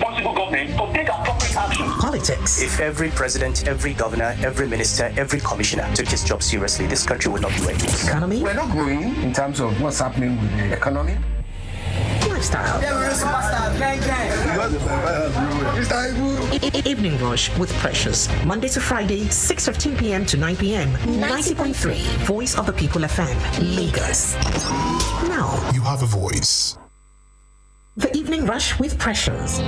responsible government to take appropriate action. Politics. If every president, every governor, every minister, every commissioner took his job seriously, this country would not be where it is. Economy. We're not growing in terms of what's happening with the economy. Lifestyle. Evening Rush with Precious. Monday to Friday, 6:15 p.m. to 9 p.m. 90.3 Voice of the People FM, Lagos. Now, you have a voice. The Evening Rush with Precious.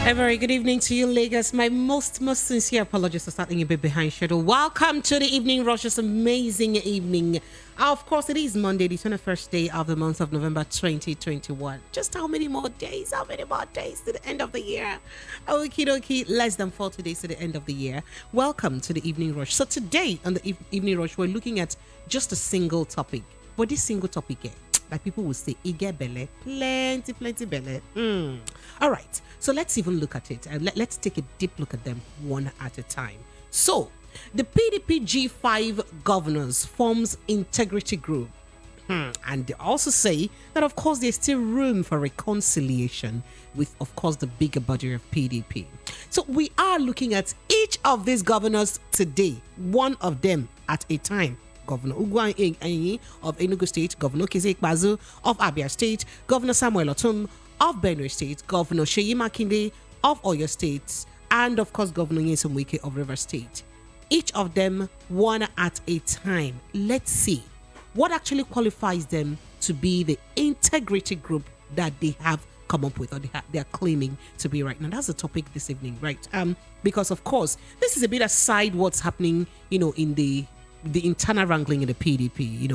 A very good evening to you, Lagos. My most sincere apologies for starting a bit behind schedule. Welcome to the Evening Rush, this amazing evening. Of course, it is Monday, the 21st day of the month of November 2021. Just how many more days to the end of the year? Okie dokie, less than 40 days to the end of the year. Welcome to the Evening Rush. So today on the Evening Rush, we're looking at just a single topic. But this single topic, like people will say, Ige belle, plenty belle. All right, so let's even look at it and let's take a deep look at them one at a time. So, the PDP G5 governors forms integrity group. And they also say that, of course, there's still room for reconciliation with, of course, the bigger body of PDP. So we are looking at each of these governors today, one of them at a time. Governor Ugwan Enyi of Enugu State, Governor Keze Ikpeazu of Abia State, Governor Samuel Otum of Benue State, Governor Seyi Makinde of Oyo State, and of course Governor Nyesom Wike of Rivers State. Each of them one at a time. Let's see what actually qualifies them to be the integrity group that they have come up with, or they are claiming to be right now. That's the topic this evening, right? Because of course this is a bit aside what's happening, in the internal wrangling in the PDP,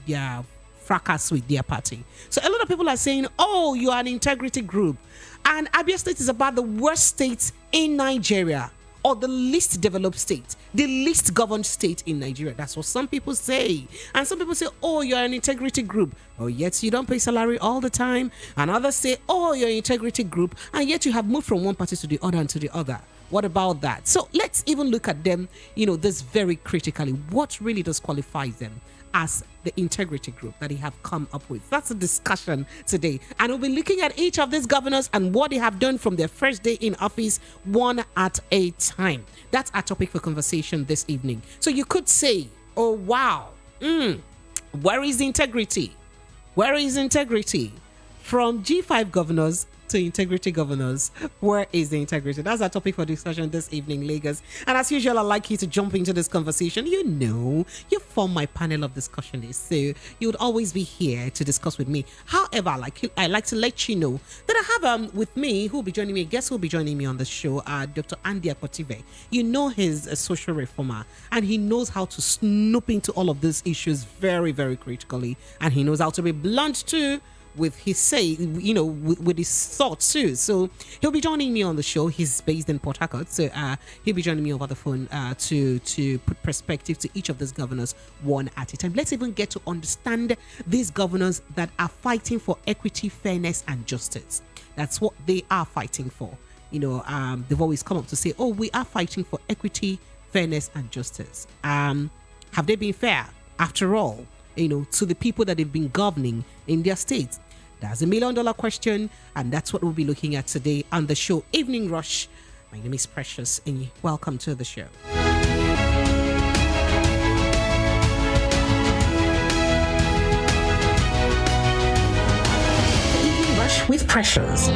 their fracas with their party. So a lot of people are saying, oh, you are an integrity group. And Abia State is about the worst state in Nigeria, or the least developed state, the least governed state in Nigeria. That's what some people say. And some people say, oh, you're an integrity group. Oh, yet you don't pay salary all the time. And others say, oh, you're an integrity group. And yet you have moved from one party to the other and to the other. What about that? So let's even look at them, this very critically. What really does qualify them as the integrity group that they have come up with? That's a discussion today. And we'll be looking at each of these governors and what they have done from their first day in office, one at a time. That's our topic for conversation this evening. So you could say, oh, wow, where is integrity? Where is integrity? From G5 governors to integrity governors, where is the integrity? That's our topic for discussion this evening, Lagos. And as usual, I'd like you to jump into this conversation. You form my panel of discussionists, so you would always be here to discuss with me. However, I like to let you know that I have with me, who will be joining me, guess who will be joining me on the show, Dr. Andy Akotive. He's a social reformer, and he knows how to snoop into all of these issues very, very critically, and he knows how to be blunt too, with his say, with his thoughts too. So he'll be joining me on the show. He's based in Port Harcourt, so he'll be joining me over the phone to put perspective to each of these governors one at a time. Let's even get to understand these governors that are fighting for equity, fairness, and justice. That's what they are fighting for. They've always come up to say, oh, we are fighting for equity, fairness, and justice. Have they been fair after all, to the people that they've been governing in their states? That's $1 million question, and that's what we'll be looking at today on the show Evening Rush. My name is Precious, and welcome to the show. Evening Rush with Precious.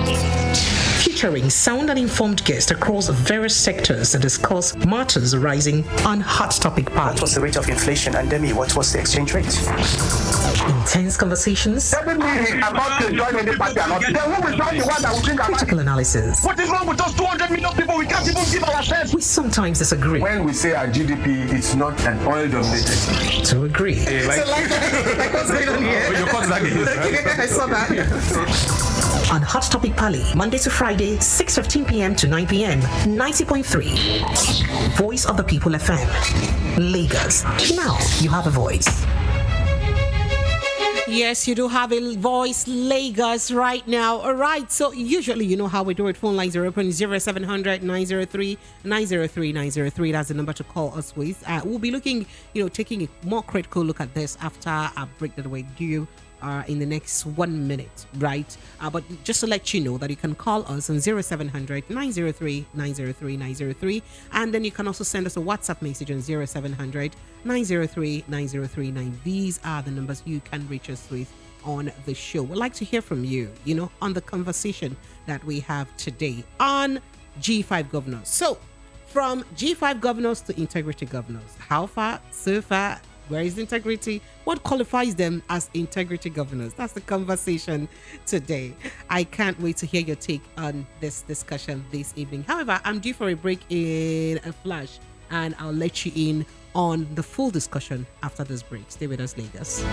Featuring sound and informed guests across various sectors to discuss matters arising on Hot Topic Party. What was the rate of inflation? And Demi, what was the exchange rate? Intense conversations. Critical analysis. What is wrong with us 200 million people? We can't even give ourselves. We sometimes disagree. When we say our GDP, it's not an oil-dominated. To agree. Hey, like what's going on here? I saw that. On Hot Topic Pali, Monday to Friday, 6:15 p.m. to 9 p.m. 90.3 Voice of the People FM, Lagos. Now you have a voice. Yes, you do have a voice, Lagos, right now. All right. So usually, you know how we do it. Phone lines are open 0700 903 903 903. That's the number to call us with. We'll be looking, taking a more critical look at this after our break that we do. In the next 1 minute, right? But just to let you know that you can call us on 0700 903 903 903, and then you can also send us a WhatsApp message on 0700 903 9039. These are the numbers you can reach us with on the show. We'd like to hear from you, on the conversation that we have today on G5 governors. So, from G5 governors to integrity governors, how far, so far? Where is integrity? What qualifies them as integrity governors? That's the conversation today. I can't wait to hear your take on this discussion this evening. However, I'm due for a break in a flash, and I'll let you in on the full discussion after this break. Stay with us, Lagos.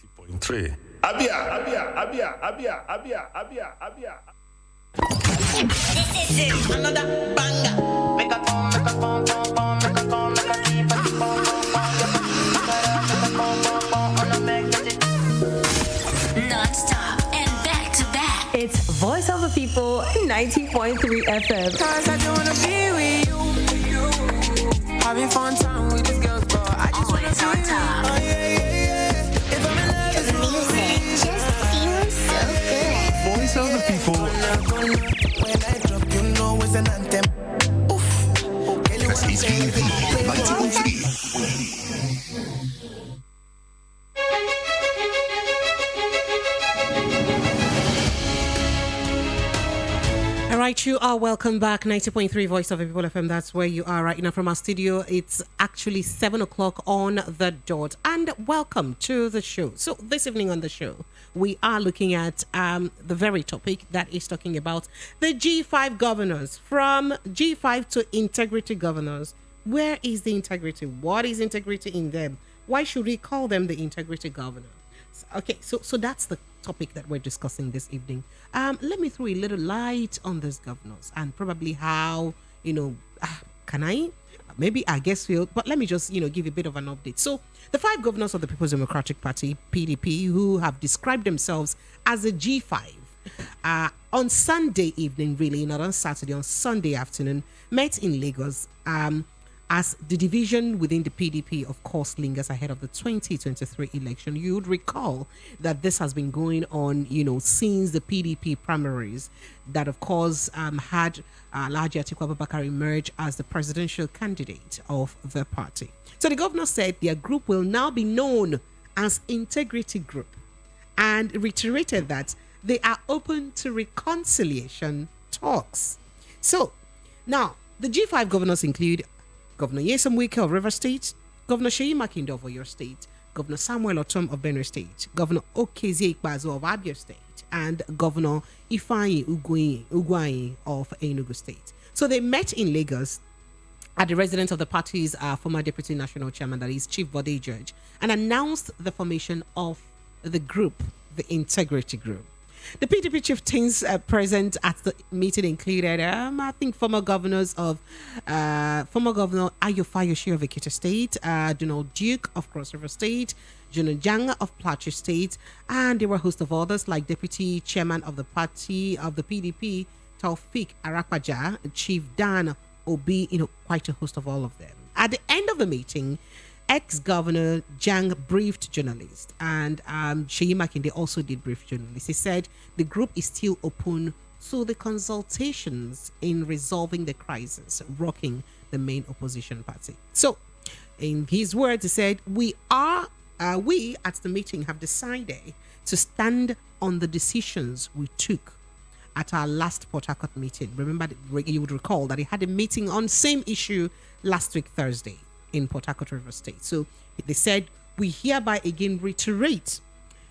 90.3. Abia. This is another banger. Make a come, make a come, make a come, make a keep, make a come, non-stop and back to back. It's Voice of the People, 90.3 FM. Cause I just wanna be with you. Having fun time with these girls, but I just wanna Always on be top. with you. Oh yeah. If I'm in love, The music just feels so good. Voice of the People. when I drop, you know it's an anthem. Oof. Girl, you wanna play with me. All right, you are welcome back. 90.3 Voice of the People FM. That's where you are right now from our studio. It's actually 7 o'clock on the dot. And welcome to the show. So this evening on the show, we are looking at the very topic that is talking about the G5 governors. From G5 to integrity governors. Where is the integrity? What is integrity in them? Why should we call them the integrity governor? Okay, so that's the topic that we're discussing this evening. Let me throw a little light on these governors and probably how, can I? Maybe I guess we'll, but let me just, give a bit of an update. So the 5 governors of the People's Democratic Party, PDP, who have described themselves as a G5, on Sunday evening, really, not on Saturday, on Sunday afternoon, met in Lagos, as the division within the PDP, of course, lingers ahead of the 2023 election. You would recall that this has been going on, since the PDP primaries that, of course, had Alhaji Atiku Abubakar emerge as the presidential candidate of the party. So the governor said their group will now be known as Integrity Group and reiterated that they are open to reconciliation talks. So now the G5 governors include Governor Wike of Rivers State, Governor Seyi Makinde of Oyo State, Governor Samuel Otom of Benue State, Governor Okezie Ikpeazu of Abia State, and Governor Ifeanyi Ugwuanyi of Enugu State. So they met in Lagos at the residence of the party's former deputy national chairman, that is Chief Bode George, and announced the formation of the group, the Integrity Group. The PDP chieftains present at the meeting included, I think, former Governor Ayo Fayose of Ekiti State, Donald Duke of Cross River State, General Jang of Plateau State, and there were a host of others like Deputy Chairman of the party of the PDP, Taufik Arakwaja, Chief Dan Obi, quite a host of all of them. At the end of the meeting, ex-Governor Jang briefed journalists, and Seyi Makinde also did brief journalists. He said the group is still open to the consultations in resolving the crisis rocking the main opposition party. So, in his words, he said, we at the meeting have decided to stand on the decisions we took at our last Port Harcourt meeting. Remember, you would recall that he had a meeting on same issue last week, Thursday, in Port Harcourt, River State. So they said, we hereby again reiterate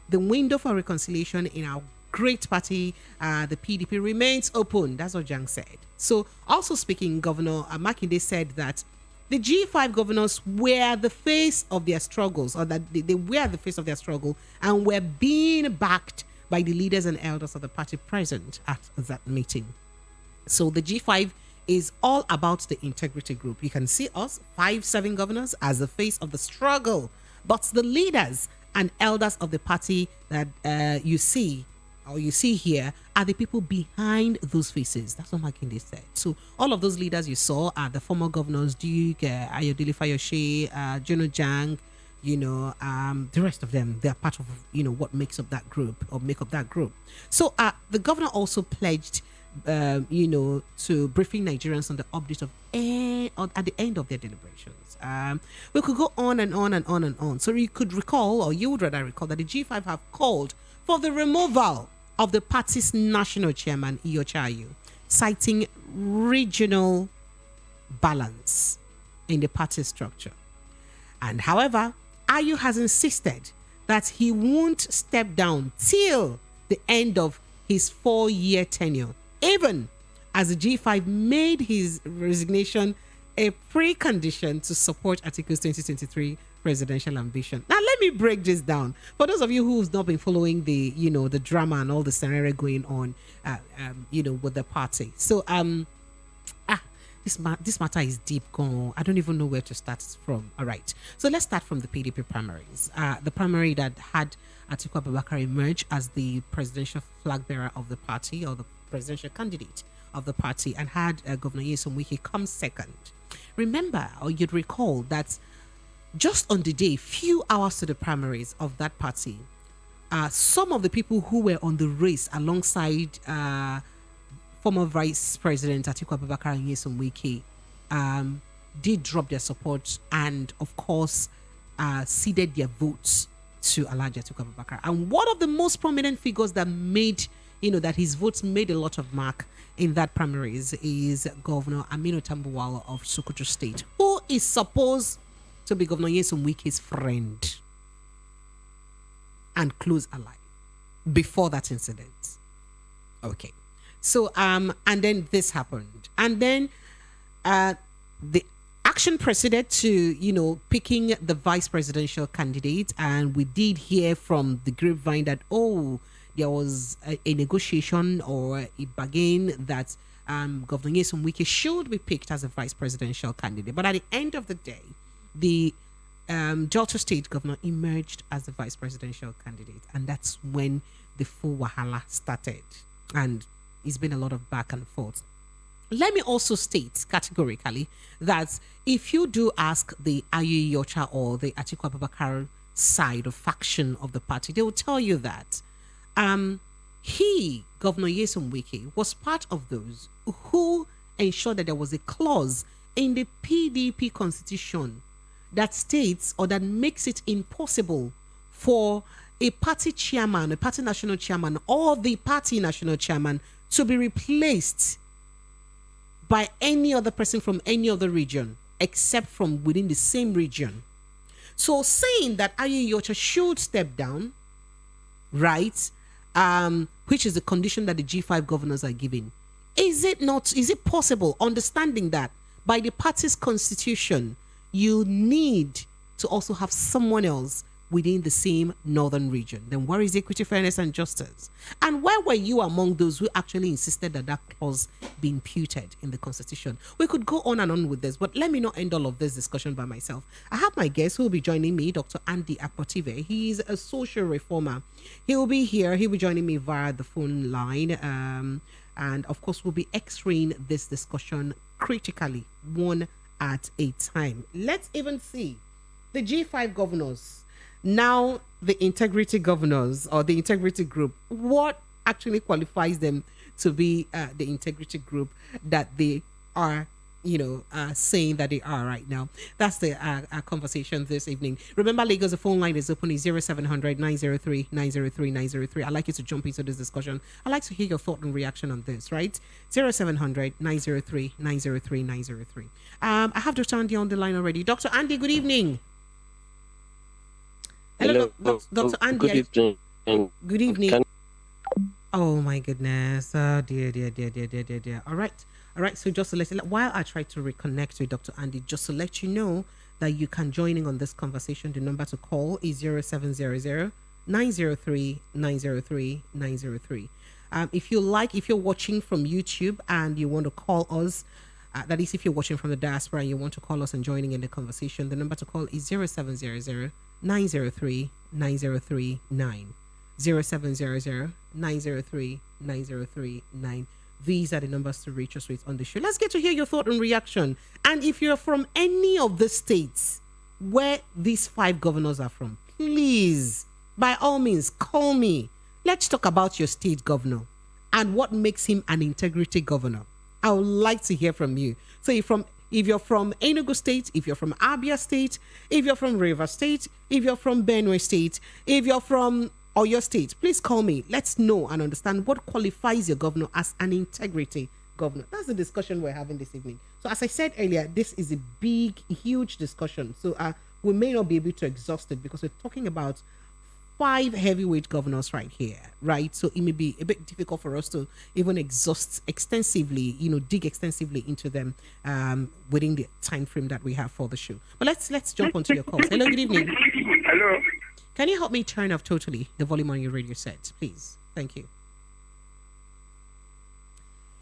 the window for reconciliation in our great party, the PDP, remains open. That's what Jang said. So also speaking, Governor Makinde said that the G5 governors were the face of their struggles, or that they were the face of their struggle and were being backed by the leaders and elders of the party present at that meeting. So the G5 is all about the Integrity Group. You can see us, 5-7 governors, as the face of the struggle. But the leaders and elders of the party that you see here are the people behind those faces. That's what Makinde said. So all of those leaders you saw are the former governors, Duke, Ayodele Fayose, Jono Jang, the rest of them. They are part of, what makes up that group or make up that group. So the governor also pledged to briefing Nigerians on the update of at the end of their deliberations. We could go on and on and on and on. So you could recall, or you would rather recall, that the G5 have called for the removal of the party's national chairman, Iyochayu, citing regional balance in the party structure. And however, Ayu has insisted that he won't step down till the end of his 4-year tenure, even as the G5 made his resignation a precondition to support Article's 2023 presidential ambition. Now, let me break this down. For those of you who've not been following the, the drama and all the scenario going on, with the party. So, this matter is deep. Gone. I don't even know where to start from. All right. So let's start from the PDP primaries. The primary that had Atiku Abubakar emerge as the presidential flag bearer of the party, or the presidential candidate of the party, and had Governor Nyesom Wike come second. Remember, or you'd recall that just on the day, few hours to the primaries of that party, some of the people who were on the race alongside former Vice President Atiku Abubakar and Nyesom Wike did drop their support and, of course, ceded their votes to Alhaji Atiku Abubakar. And one of the most prominent figures that made, that his votes made a lot of mark in that primaries is Governor Aminu Tambuwal of Sokoto State, who is supposed to be Governor Nyesom Wike's friend and close ally before that incident. Okay. So, and then this happened. And then the action proceeded to, picking the vice presidential candidate. And we did hear from the grapevine that, there was a negotiation or a bargain that Governor Nyesom Wike should be picked as a vice presidential candidate. But at the end of the day, the Delta State governor emerged as the vice presidential candidate. And that's when the full wahala started. And it's been a lot of back and forth. Let me also state categorically that if you do ask the Ayu Yocha or the Atiku Abubakar side or faction of the party, they will tell you that Governor Nyesom Wike, was part of those who ensured that there was a clause in the PDP constitution that states or that makes it impossible for a party chairman, a party national chairman, or the party national chairman to be replaced by any other person from any other region except from within the same region. So saying that Ayu Yocha should step down, right, which is the condition that the G5 governors are giving, is it possible, understanding that by the party's constitution, you need to also have someone else within the same northern region? Then where is equity, fairness, and justice? And where were you among those who actually insisted that clause be imputed in the constitution? We could go on and on with this, but let me not end all of this discussion by myself. I have my guest who will be joining me, Dr. Andy Akpotive. He's a social reformer. He will be here. He'll be joining me via the phone line. And of course, we'll be x-raying this discussion critically, one at a time. Let's even see the G5 governors, now the integrity governors or the integrity group. What actually qualifies them to be the integrity group that they are, saying that they are right now? That's the conversation this evening. Remember, Lagos, the phone line is open, is 0700 903 903 903. I'd like you to jump into this discussion. I'd like to hear your thought and reaction on this, right? 0700 903 903 903. I have Dr. Andy on the line already. Dr. Andy, good evening. Hello, Dr. Andy. Good evening. Good evening. Oh my goodness. Oh dear. All right. So just to while I try to reconnect with Dr. Andy, just to let you know that you can join in on this conversation. The number to call is 0700 903 903 903. If you're watching from YouTube and you want to call us, that is, if you're watching from the diaspora and you want to call us and joining in the conversation, the number to call is 0700 903 903 9. 0700 903 903 9. These are the numbers to reach us with on the show. Let's get to hear your thought and reaction. And if you're from any of the states where these 5 governors are from, please, by all means, call me. Let's talk about your state governor and what makes him an integrity governor. I would like to hear from you. So if you're from Enugu State, if you're from Abia State, if you're from Rivers State, if you're from Benue State, if you're from Oyo State, please call me. Let's know and understand what qualifies your governor as an integrity governor. That's the discussion we're having this evening. So as I said earlier, this is a big, huge discussion. So we may not be able to exhaust it because we're talking about 5 heavyweight governors right here, right? So it may be a bit difficult for us to even exhaust extensively, dig extensively into them within the time frame that we have for the show. But let's jump onto your calls. Hello, good evening. Hello. Can you help me turn off totally the volume on your radio set, please? Thank you.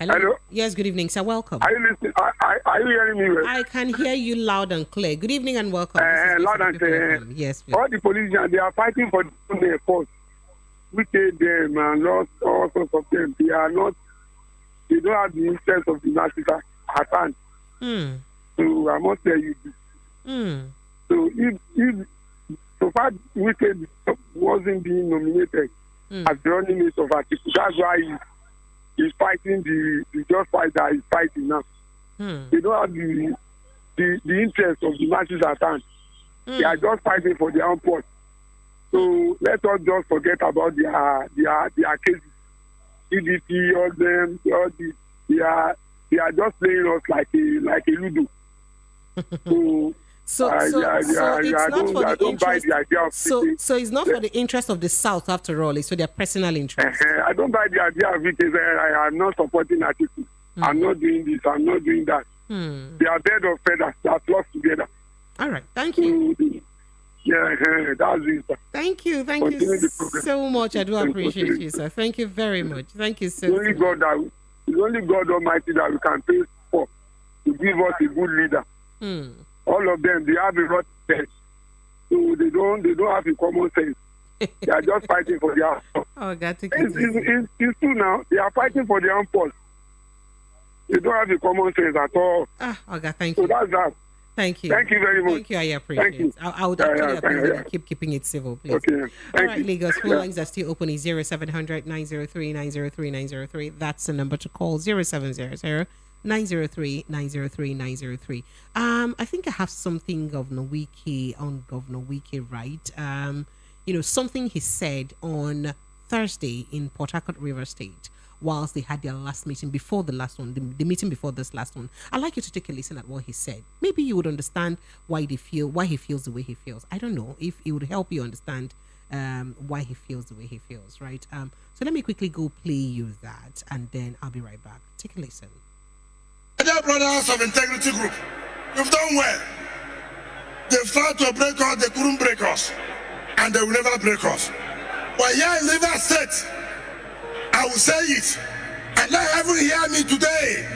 Hello? Yes, good evening, sir. Welcome. Are you listening? Are you hearing me well? I can hear you loud and clear. Good evening and welcome. This is Loud and clear. Yes, please. All the politicians, they are fighting for their cause. We take them and lost all sorts of them. They don't have the interest of the masses at hand. So I must tell you this. So if so far Wike wasn't being nominated as the running mate of Atiku, that's why he's fighting the just fight that he's fighting now. They don't have the interest of the masses at hand. They are just fighting for their own pot. So let us just forget about their cases. PDP, all them, they are just playing us like a ludo. So it's not for the interest. So it's not for the interest of the South after all. It's for their personal interest. I don't buy the idea of it. I'm not supporting Atiku. I'm not doing this. I'm not doing that. They are bed of feathers that flock together. All right. Thank you. That's it. Thank you so much. I do appreciate you, sir. Thank you very much. Thank you so much. It's only God Almighty that we can pray for to give us a good leader. All of them, they have a rotten sense. So they don't have a common sense. They are just fighting for their own. Oh, got to it's true now. They are fighting for their own pulse. They don't have a common sense at all. Okay, thank you. So that's that. Thank you. Thank you very much. Thank you. I appreciate it. I would actually appreciate it. Keep keeping it civil, please. Okay. All right, Lagos. Phone lines are still open. 0700 903 903 903. That's the number to call. 0700 903 903 903. I think I have something Governor Wike on Governor Wike, right? Something he said on Thursday in Port Harcourt, River State, whilst they had their last meeting before the last one, the meeting before this last one. I'd like you to take a listen at what he said. Maybe you would understand why he feels the way he feels. I don't know if it would help you understand why he feels the way he feels, right? So let me quickly go play you that, and then I'll be right back. Take a listen. Dear brothers of Integrity Group, you've done well. They've tried to break us, they couldn't break us, and they will never break us. But here in River State, I will say it, and let heaven hear me today.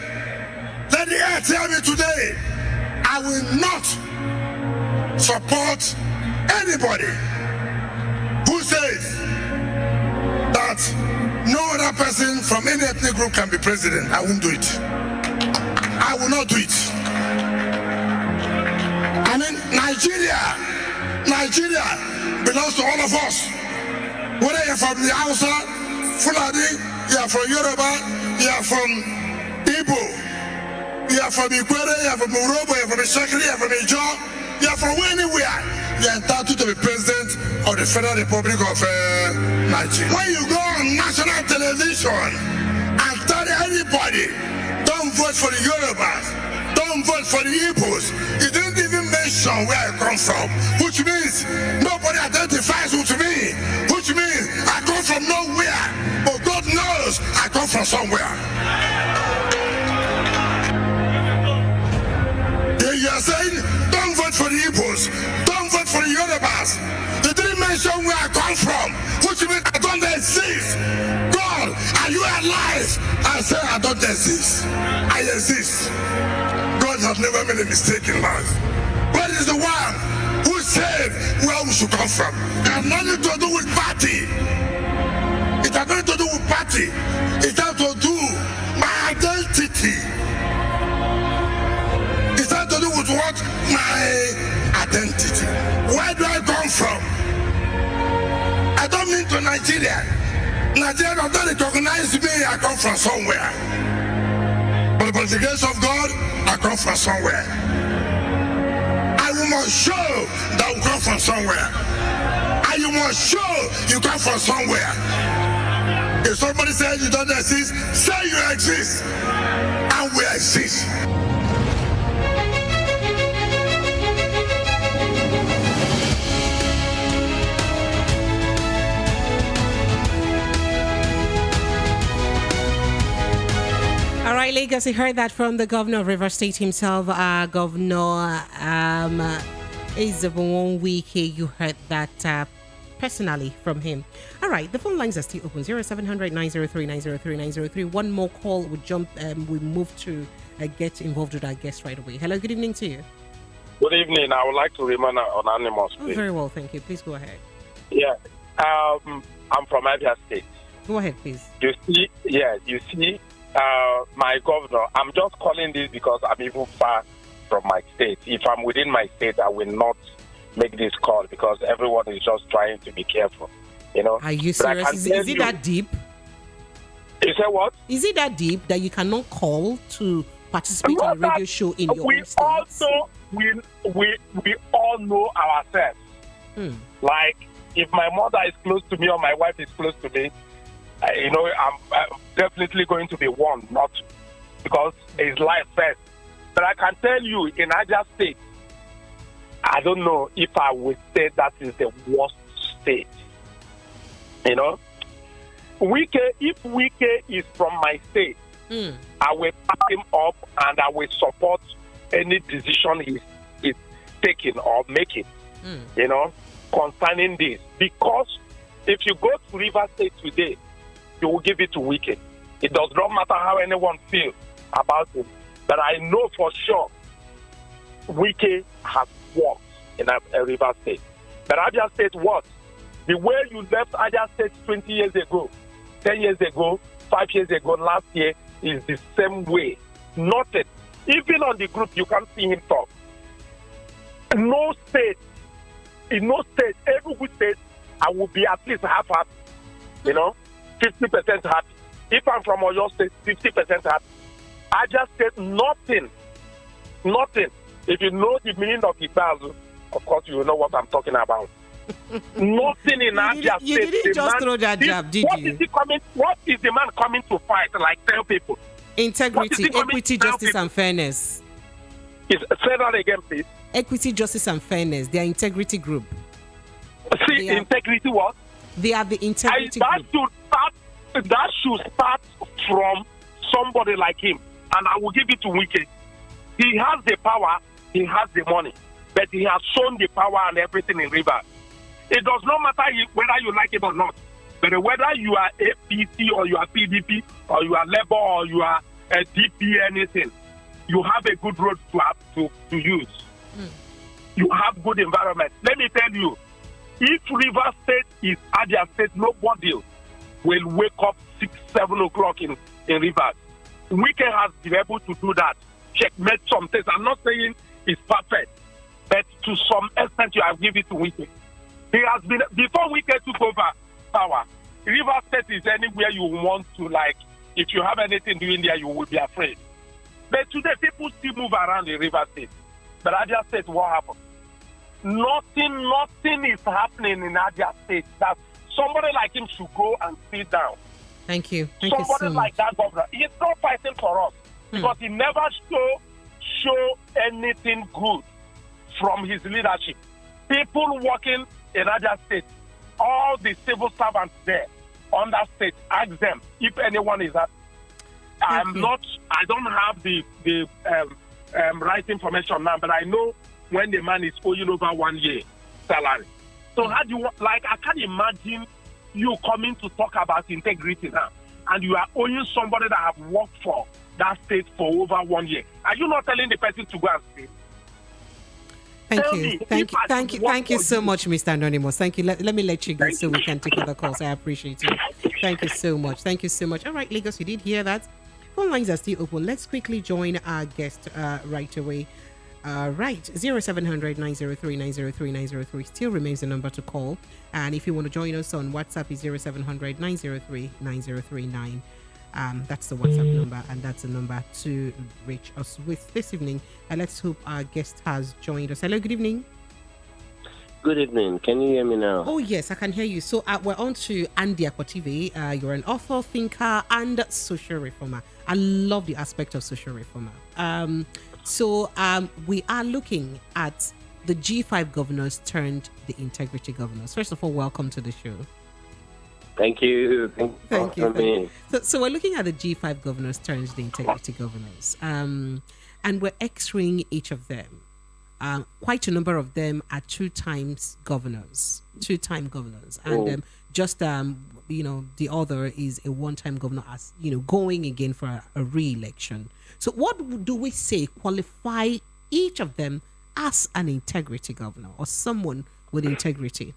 Let the earth hear me today. I will not support anybody who says that no other person from any ethnic group can be president. I won't do it. I will not do it. I mean, Nigeria belongs to all of us. Whether you're from the Hausa, Fulani, you are from Yoruba, you are from Igbo, you are from Ikwere, you are from Urobo, you are from Ishakiri, you are from Ijo, you are from anywhere. You are entitled to be president of the Federal Republic of Nigeria. When you go on national television and tell anybody, don't vote for the Yorubas, don't vote for the Igbos, you didn't even mention where I come from, which means nobody identifies with me, which means I come from nowhere, but God knows I come from somewhere. You are saying, don't vote for the Igbos, don't vote for the Yorubas. You didn't mention where I come from, which means I don't exist. God, are you alive? I say I don't exist. I exist. God has never made a mistake in life. God is the one who said where we should come from. It has nothing to do with party. It has nothing to do with party. It has to do with my identity. It has to do with what? My identity. Where do I come from? I don't mean to Nigeria. Nigeria does not recognize me. I come from somewhere. But by the grace of God, I come from somewhere. I must show that we come from somewhere. And you must show you come from somewhere. If somebody says you don't exist, say you exist. And we exist. right, Lagos, you heard that from the governor of River State himself, Governor Ezebon Wike. You heard that personally from him. All right, the phone lines are still open. 0700 903 903 903. One more call. We move to get involved with our guest right away. Hello, good evening to you. Good evening. I would like to remain anonymous, please. Oh, very well, thank you. Please go ahead. Yeah. I'm from Abia State. Go ahead, please. You see, my governor, I'm just calling this because I'm even far from my state. If I'm within my state, I will not make this call because everyone is just trying to be careful, Are you serious? Is it that deep? You say what? Is it that deep that you cannot call to participate in a radio show in your own state? Also, we all know ourselves. Like, if my mother is close to me or my wife is close to me, I'm definitely going to be warned, not because it's life first. But I can tell you, in Niger State, I don't know if I would say that is the worst state. If Wike is from my state, I will back him up and I will support any decision he's taking or making, concerning this. Because if you go to River State today, you will give it to Wike. It does not matter how anyone feels about it. But I know for sure Wike has worked in a River State. But Abia State what? The way you left Abia State 20 years ago, 10 years ago, 5 years ago, last year is the same way. Nothing. Even on the group, you can't see him talk. In no state, every good state, I will be at least half happy. 50% happy. If I'm from Oyo State, 50% happy. I just said nothing. If you know the meaning of Igbazu, of course you will know what I'm talking about. Nothing in Abia State. You didn't just throw that jab, did you? What is the man coming to fight? Like, tell people. Integrity, equity, justice, and fairness. Say that again, please. Equity, justice, and fairness. They are integrity group. See, integrity what? They are the integrity group. That should start from somebody like him. And I will give it to Wike. He has the power, he has the money, but he has shown the power and everything in River. It does not matter whether you like it or not. But whether you are APC or you are PDP or you are Labour or you are a DP, anything, you have a good road to use. You have good environment. Let me tell you, if River State is Abia State, nobody will wake up 6, 7 o'clock in Rivers. Wike has been able to do that. Checkmate some things. I'm not saying it's perfect, but to some extent you have given it to Wike. He has been, before Wike took over power, River State is anywhere you want to, like, if you have anything doing there, you will be afraid. But today, people still move around in River State. But Abia State, what happened? Nothing is happening in Abia State. That somebody like him should go and sit down. Thank you. Somebody like that governor. He's not fighting for us because he never show anything good from his leadership. People working in Abia State, all the civil servants there on that state, ask them if anyone is happy. I don't have the right information now, but I know when the man is owing over 1 year salary. So how do you like? I can't imagine you coming to talk about integrity now, and you are owing somebody that have worked for that state for over 1 year. Are you not telling the person to go and stay? Thank you so much, Mr. Anonymous. Thank you. Let me let you go so we can take other calls. I appreciate it. Thank you so much. All right, Lagos, you did hear that. Phone lines are still open. Let's quickly join our guest right away. Right, 0700 903 903 903 still remains the number to call. And if you want to join us on WhatsApp, is 0700 903 9039. That's the WhatsApp number, and that's the number to reach us with this evening. And let's hope our guest has joined us. Hello, good evening. Good evening. Can you hear me now? Oh, yes, I can hear you. So we're on to Andy Akwative. You're an author, thinker, and social reformer. I love the aspect of social reformer. So we are looking at the G5 governors turned the integrity governors. First of all, welcome to the show. Thank you. Thank you. So we're looking at the G5 governors turned the integrity governors, and we're X-raying each of them. Quite a number of them are two-time governors, and just the other is a one-time governor, as going again for a re-election. So what do we say qualify each of them as an integrity governor or someone with integrity?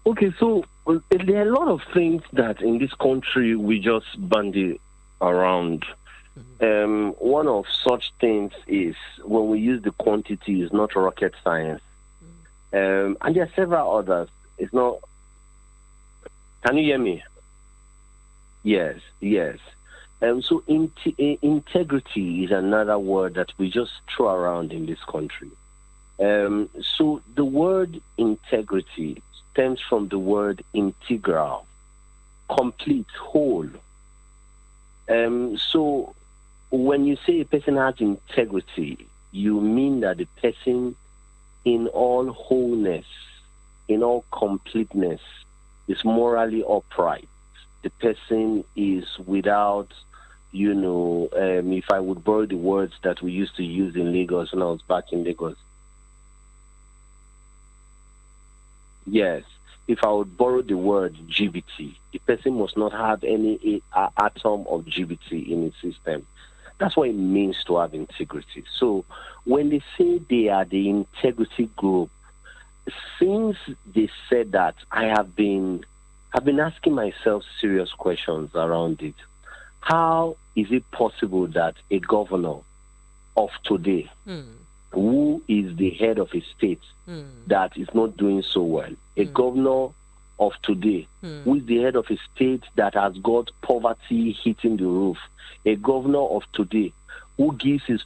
Okay, so there are a lot of things that in this country we just bandy around. One of such things is when we use the quantity is not rocket science. And there are several others. It's not. Can you hear me? Yes. So integrity is another word that we just throw around in this country. So the word integrity stems from the word integral, complete, whole. So when you say a person has integrity, you mean that the person in all wholeness, in all completeness, is morally upright. The person is without, if I would borrow the words that we used to use in Lagos when I was back in Lagos. Yes, if I would borrow the word GBT, the person must not have any atom of GBT in his system. That's what it means to have integrity. So when they say they are the integrity group, since they said that, I have been asking myself serious questions around it. How is it possible that a governor of today, who is the head of a state that is not doing so well, a governor of today, who is the head of a state that has got poverty hitting the roof, a governor of today who gives his...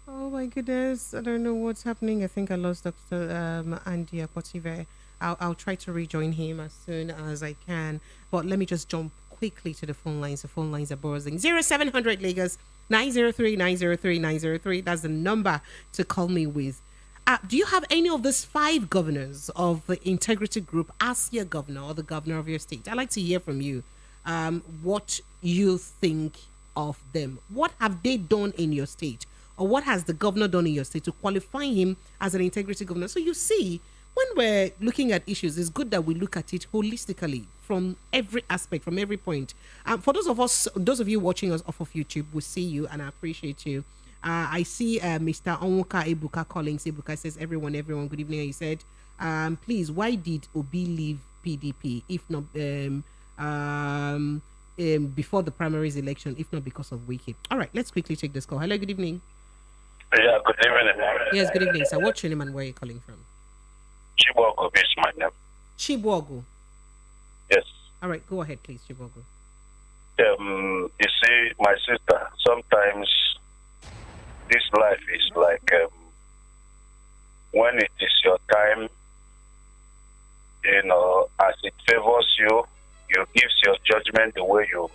Oh my goodness, I don't know what's happening. I think I lost Dr. Andy Apotive. I'll try to rejoin him as soon as I can. But let me just jump quickly to the phone lines. The phone lines are buzzing. 0700 Lagos 903 903 903. That's the number to call me with. Do you have any of these 5 governors of the integrity group as your governor or the governor of your state? I'd like to hear from you what you think of them. What have they done in your state? Or what has the governor done in your state to qualify him as an integrity governor? So you see, when we're looking at issues, it's good that we look at it holistically from every aspect, from every point. For those of you watching us off of YouTube, we see you and I appreciate you. I see Mr. Onwuka Ebuka calling. Ebuka says, everyone, good evening. And he said, please, why did Obi leave PDP if not before the primaries election, if not because of Wike? All right, let's quickly take this call. Hello, good evening. Yeah, good evening. Yes, good evening, sir. What's your name and where are you calling from? Chibogo is my name. Chibogo? Yes. All right, go ahead, please, Chibogo. You see, my sister, sometimes this life is like when it is your time, as it favors you, you give your judgment the way you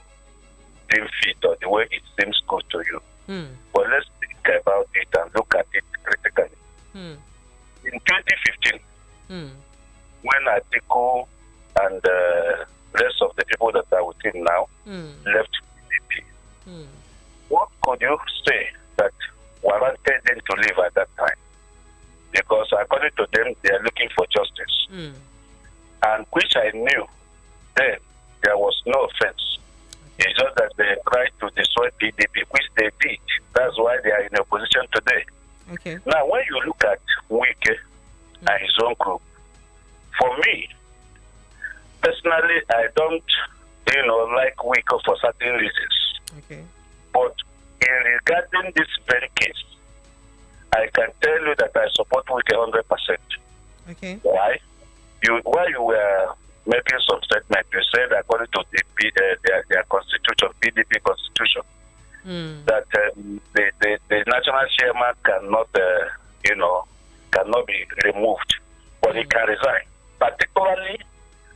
deem fit or the way it seems good to you. But let's think about it and look at it critically. In 2015, when Atiku and the rest of the people that are with him now left PDP, what could you say that warranted them to leave at that time? Because according to them, they are looking for justice. And which I knew then there was no offense. It's just that they tried to destroy PDP, which they did. That's why they are in a position today. Okay. Now, when you look at Wike and his own group, for me, personally, I don't, like Wike for certain reasons. Okay. But in regarding this very case, I can tell you that I support Wike 100%. Okay. Why? While you were making some statement, you said according to their constitution, PDP constitution, that the national chairman cannot, cannot be removed, but he can resign. Particularly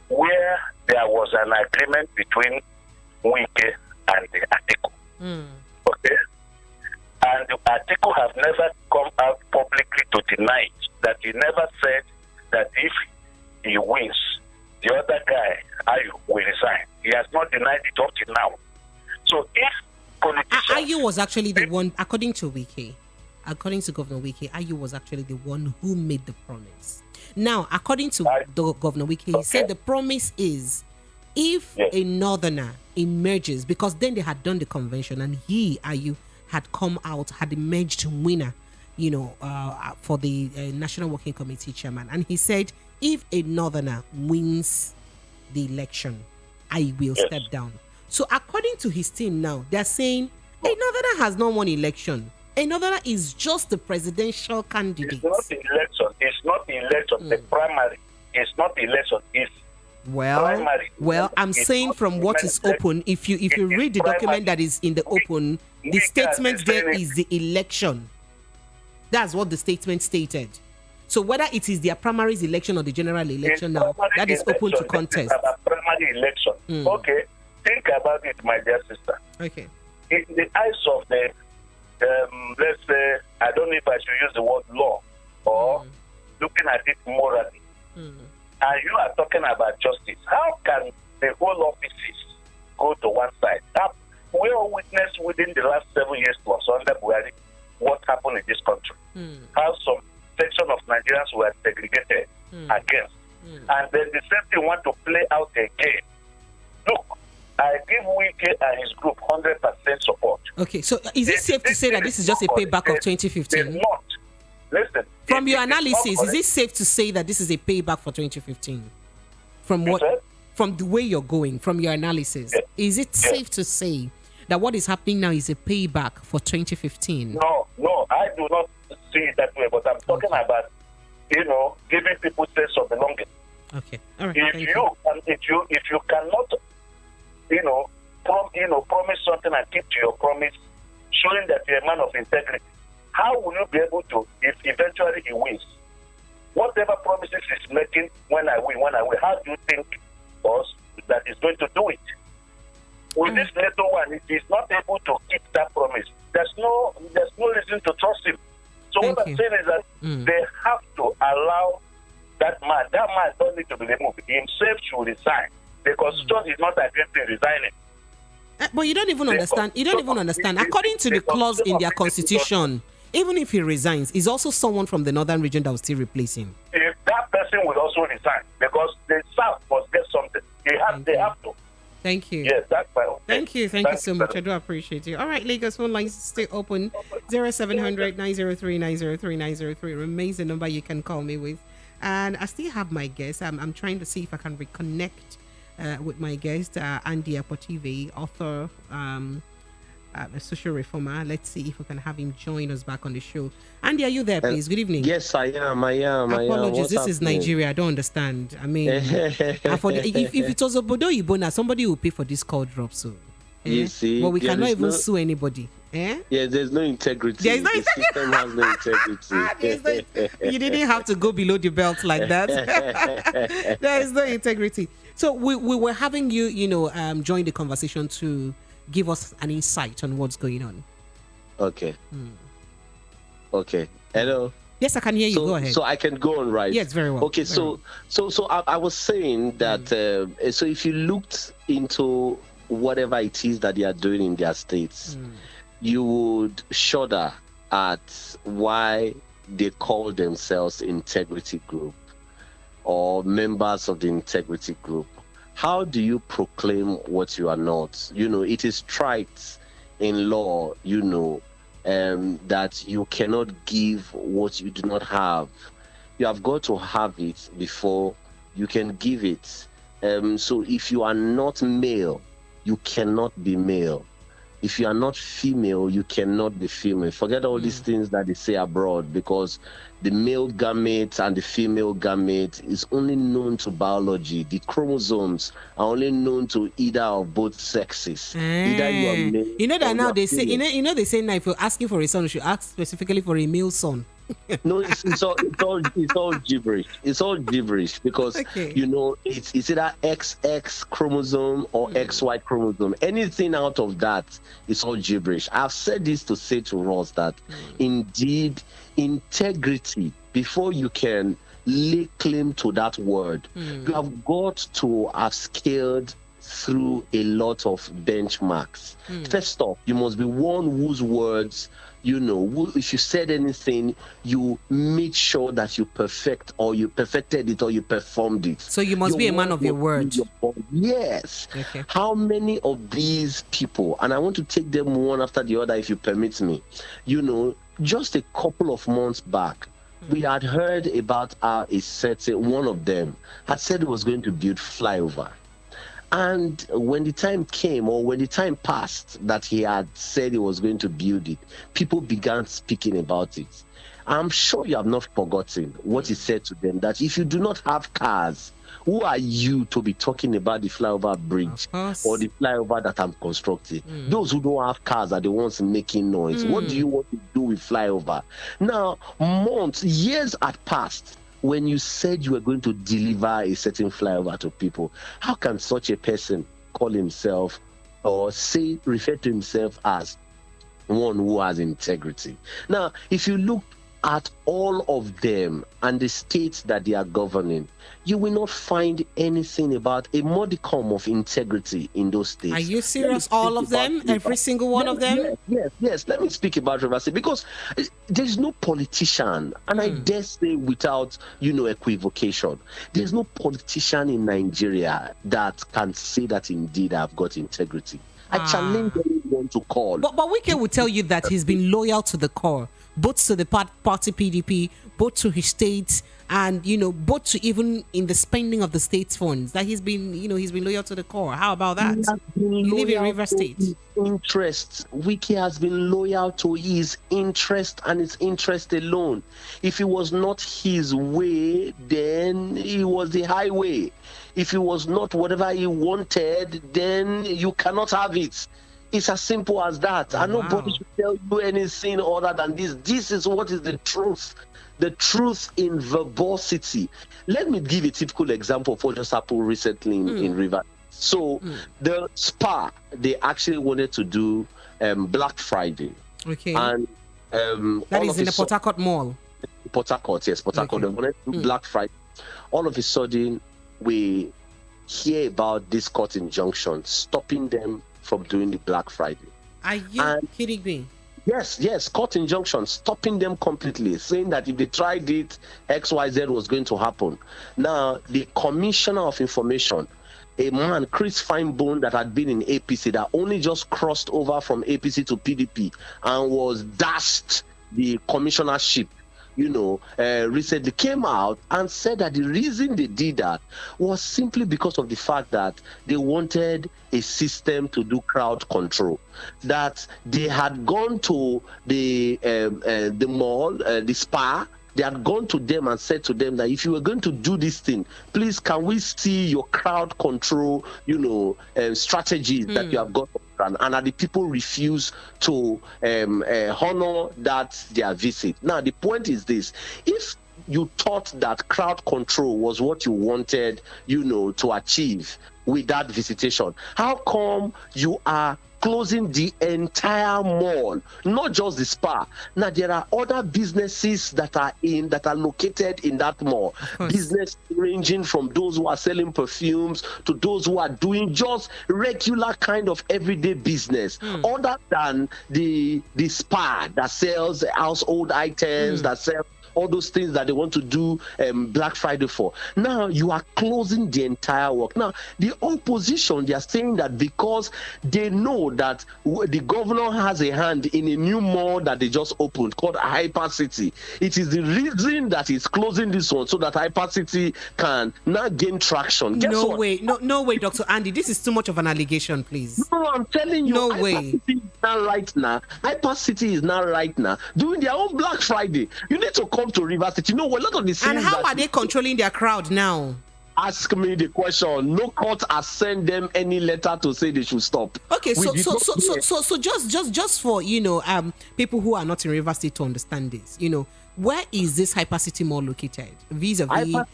where there was an agreement between Wike and the Atiku. Okay? And the Atiku have never come out publicly to deny it, that he never said that if he wins, the other guy, Ayu, will resign. He has not denied it up till now. So if politicians... Ayu was actually the one, according to Wike, according to Governor Wike, Ayu was actually the one who made the promise. Now, according to the Governor Wike, he said the promise is if a northerner emerges, because then they had done the convention and he, Ayu, had come out, had emerged winner, for the National Working Committee chairman. And he said, if a northerner wins the election, I will step down. So according to his team now, they're saying a northerner has not won election. A northerner is just the presidential candidate. It's not the election. It's not the election. The primary. It's not the election. It's primary. Well, I'm saying from what is open, if you read the document that is in the open, the statement there is the election. That's what the statement stated. So whether it is their primaries election or the general election now, that is open to contest. Primary election. Okay, think about it, my dear sister. Okay. In the eyes of the, let's say, I don't know if I should use the word law or looking at it morally, and you are talking about justice, how can the whole offices go to one side? We all witnessed within the last 7 years plus under Buhari what happened in this country. How some section of Nigerians were segregated against. And then the same thing want to play out again. Look, I give Wike and his group 100% support. Okay, so is it safe to say that this is just a payback of 2015? Not. Listen. From your analysis, is it safe to say that this is a payback for 2015? From the way you're going, from your analysis, is it safe to say that what is happening now is a payback for 2015? No, I do not see it that way, but I'm talking about, giving people sense of belonging. Okay, all right. If you cannot, promise something and keep to your promise, showing that you're a man of integrity, how will you be able to, if eventually he wins? Whatever promises he's making, when I win, how do you think us that is going to do it? With this little one, if he's not able to keep that promise, there's no reason to trust him. So what I'm saying is that they have to allow that man don't need to be removed. Himself should resign. The constitution is not against him resigning. But you don't even understand. You don't even understand. According to the clause in their constitution, even if he resigns, is also someone from the northern region that will still replace him. If that person will also resign, because the South must get something. They have to. Thank you. Yes, that's my opinion. Thank you so much. I do appreciate you. All right, Lagos phone lines stay open. 0700 903 903 903 remains the number you can call me with. And I still have my guest. I'm trying to see if I can reconnect with my guest, Andy Apotive, author, a social reformer. Let's see if we can have him join us back on the show. Andy, are you there, please? Good evening. Yes, I am. Apologies, this is Nigeria. I don't understand. I mean, if it was Obodo Ibona, somebody will pay for this call drop. So, you see, but we cannot even sue anybody. Yeah, there's no integrity. There's no integrity. The system has no integrity. You didn't have to go below the belt like that. There is no integrity. So we were having you, join the conversation to give us an insight on what's going on. Okay. Okay. Hello. Yes, I can hear you. Go ahead. So I can go on, right? Yes, very well. Okay. So I was saying that. So if you looked into whatever it is that they are doing in their states, you would shudder at why they call themselves integrity group or members of the integrity group. How do you proclaim what you are not? It is trite in law, that you cannot give what you do not have. You have got to have it before you can give it. So if you are not male, you cannot be male. If you are not female, you cannot be female. Forget all these things that they say abroad, because the male gamete and the female gamete is only known to biology. The chromosomes are only known to either of both sexes. Either you are male, that now they say, they say now if you're asking for a son, you should ask specifically for a male son. No, it's all gibberish. It's all gibberish because it's either XX chromosome or XY chromosome. Anything out of that is all gibberish. I've said this to say to Ross that indeed integrity, before you can lay claim to that word, you have got to have scaled through a lot of benchmarks. First off, you must be one whose words, if you said anything, you made sure that you perfected it or you performed it. So you must be a man of your word. Yes. Okay. How many of these people, and I want to take them one after the other if you permit me, just a couple of months back, we had heard about a certain one of them had said he was going to build flyover. And when the time came, or when the time passed that he had said he was going to build it, people began speaking about it. I'm sure you have not forgotten what he said to them, that if you do not have cars, who are you to be talking about the flyover bridge or the flyover that I'm constructing? Those who don't have cars are the ones making noise. What do you want to do with flyover? Now, years had passed. When you said you were going to deliver a certain flyover to people, how can such a person call himself or refer to himself as one who has integrity? Now, if you look at all of them and the states that they are governing, you will not find anything about a modicum of integrity in those states. Are you serious? All of them? Every single one of them? Yes. Let me speak about Rivers State, because there's no politician, and I dare say without, equivocation, there's no politician in Nigeria that can say that indeed I've got integrity. I challenge anyone to call. But Wike will tell you that he's been loyal to the core, both to the party PDP, both to his states, and both to even in the spending of the state's funds. That he's been loyal to the core. How about that? You live in River State. Interest. Wike has been loyal to his interest and his interest alone. If it was not his way, then it was the highway. If it was not whatever he wanted, then you cannot have it. It's as simple as that. And nobody should tell you anything other than this. This is what is the truth. The truth in verbosity. Let me give a typical example of what just happened recently in River. So the SPA, they actually wanted to do Black Friday. Okay. And that is in the Port Harcourt Mall. Port Harcourt, yes, Port Harcourt. They wanted to do Black Friday. All of a sudden, we hear about this court injunction stopping them from doing the Black Friday. Are you kidding me? Yes, court injunction stopping them completely, saying that if they tried it, XYZ was going to happen. Now, the Commissioner of Information, a man, Chris Finebone, that had been in APC, that only just crossed over from APC to PDP and was dashed the commissionership, recently came out and said that the reason they did that was simply because of the fact that they wanted a system to do crowd control. That they had gone to the mall, the SPA. They had gone to them and said to them that if you were going to do this thing, please can we see your crowd control, strategies that you have got. And the people refuse to honor their visit. Now, the point is this: if you thought that crowd control was what you wanted, to achieve with that visitation, how come you are closing the entire mall, not just the SPA? Now, there are other businesses that are located in that mall. Business ranging from those who are selling perfumes to those who are doing just regular kind of everyday business, other than the SPA that sells household items, that sells all those things that they want to do Black Friday for. Now you are closing the entire work. Now the opposition, they are saying that because they know that the governor has a hand in a new mall that they just opened called Hyper City, it is the reason that he's closing this one so that Hyper City can now gain traction. Guess no what? way, Dr. Andy, this is too much of an allegation, please. No, I'm telling you, no Hyper way. City is now right now. Hyper City is now right now doing their own Black Friday. You need to come to River State. A lot of the things. And how are they controlling their crowd now? Ask me the question. No court has sent them any letter to say they should stop. Okay, so just for people who are not in River State to understand this, where is this Hyper City Mall located? Vis-a-vis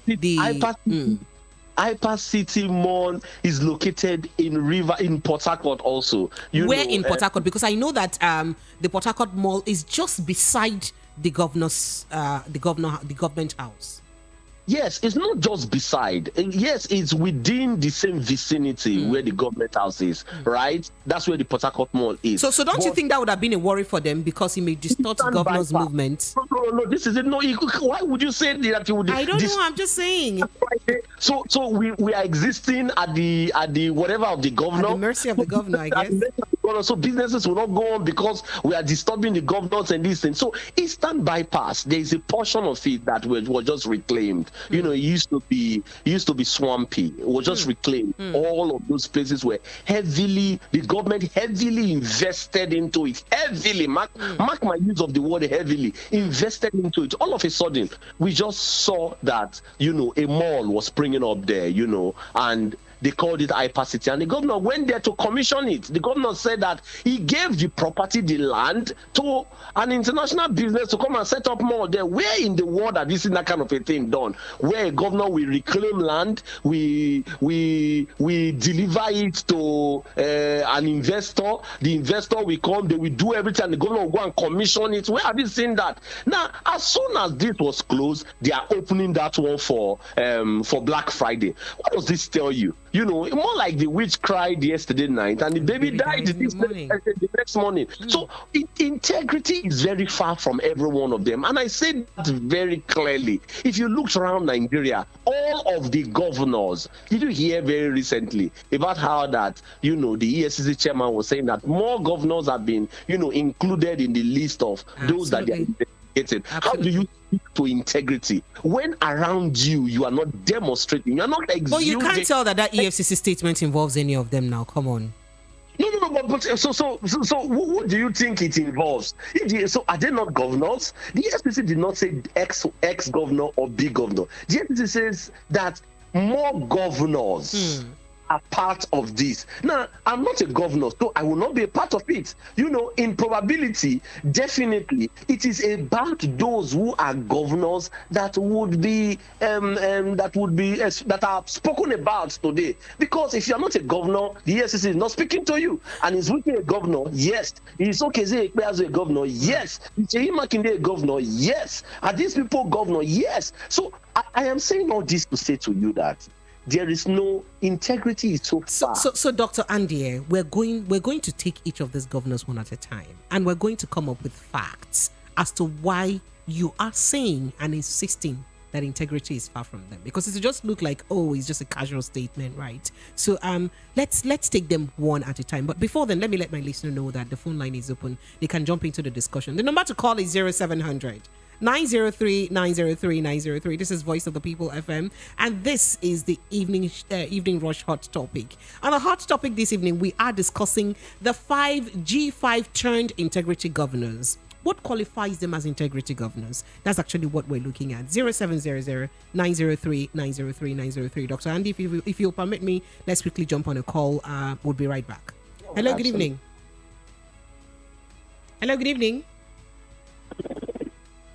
Hyper City Mall is located in Port Harcourt also. Where in Port Harcourt? Because I know that the Port Harcourt Mall is just beside the government house. Yes, it's not just beside. Yes, it's within the same vicinity where the government house is, right? That's where the Port Harcourt Mall is. So don't you think that would have been a worry for them because it may distort governor's movement? No, this is it. No, why would you say that you would? I don't know. I'm just saying. So we are existing at the whatever of the governor. At the mercy of the governor, I guess. So businesses will not go on because we are disturbing the governors and these things. So Eastern Bypass, there is a portion of it that was just reclaimed. You know, it used to be swampy. It was just reclaimed. All of those places were the government heavily invested into it. Heavily, mark my use of the word heavily, invested into it. All of a sudden, we just saw that, a mall was springing up there, and they called it Hypercity, and the governor went there to commission it. The governor said that he gave the property, the land, to an international business to come and set up more there. Where in the world are this that kind of a thing done? Where a governor will reclaim land, we deliver it to an investor. The investor will come, they will do everything, and the governor will go and commission it. Where have you seen that? Now, as soon as this was closed, they are opening that one for Black Friday. What does this tell you? More like the witch cried yesterday night and the baby died the next morning. So integrity is very far from every one of them. And I said that very clearly. If you look around Nigeria, all of the governors, did you hear very recently about how that, the EFCC chairman was saying that more governors have been, included in the list of those that they are investigating. How do you speak to integrity when around you are not demonstrating, you are not exuding? But you can't tell that EFCC statement involves any of them now. Come on. No. But so what do you think it involves? So are they not governors? The EFCC did not say X governor or B governor. The EFCC says that more governors are part of this. Now, I'm not a governor, so I will not be a part of it. In probability, definitely, it is about those who are governors that are spoken about today. Because if you're not a governor, the EFCC is not speaking to you. And is Wike a governor? Yes. Is Okeze as a governor? Yes. Is Makinde a governor? Yes. Are these people governor? Yes. So I am saying all this to say to you that there is no integrity so far. So Dr. Andy, we're going to take each of these governors one at a time, and we're going to come up with facts as to why you are saying and insisting that integrity is far from them. Because it just look like, it's just a casual statement, right? So let's take them one at a time. But before then, let me let my listener know that the phone line is open. They can jump into the discussion. The number to call is 0700 903 903 903. This is Voice of the People FM, and this is the evening rush hot topic. On a hot topic this evening, we are discussing the 5 G5 turned integrity governors. What qualifies them as integrity governors? That's actually what we're looking at. 0700 903 903 903. Dr. Andy, if you'll permit me, let's quickly jump on a call. We'll be right back. Hello, good evening. Hello, good evening.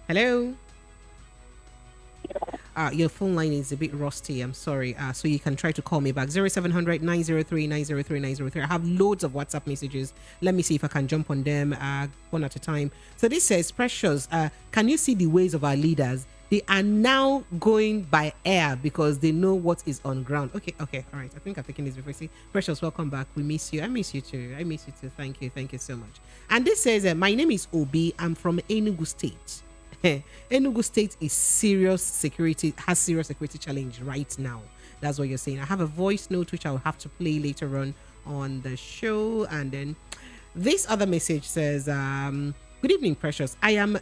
Hello. Your phone line is a bit rusty. I'm sorry. So you can try to call me back. 0700 903 903 903. I have loads of WhatsApp messages. Let me see if I can jump on them one at a time. So this says, Precious, can you see the ways of our leaders? They are now going by air because they know what is on ground. Okay. All right. I think I've taken this before. See, Precious, welcome back. We miss you. I miss you too. Thank you so much. And this says, my name is Obi. I'm from Enugu State. Enugu State has serious security challenge right now. That's what you're saying. I have a voice note which I'll have to play later on the show. And then this other message says, good evening, Precious. I am